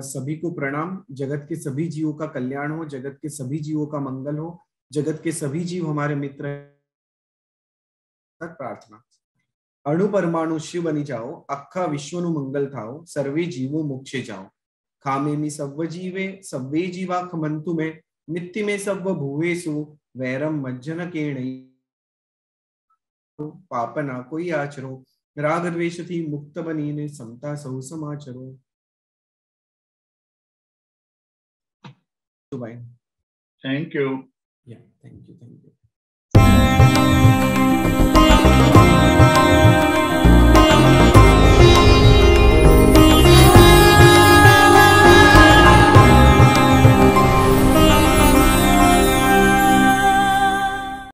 सभी को प्रणाम। जगत के सभी जीवों का कल्याण हो, जगत के सभी जीवों का मंगल हो, जगत के सभी जीव हमारे मित्र तक प्रार्थना। अणु परमाणु शिव बनी जाओ, अखा विश्व नु मंगल थाओ, सर्वे जीवो मोक्षे जाओ। खामे मी सव्व जीवे, सव्वे जीवा खमंतु में, मित्ति में सव्व भुवेसु, वैरम मज्जन केणई, पाप ना कोई आचरो, राग द्वेष थी मुक्त बनी ने, समता सहु समाचरो। तो भाई, थैंक यू। या थैंक यू थैंक यू।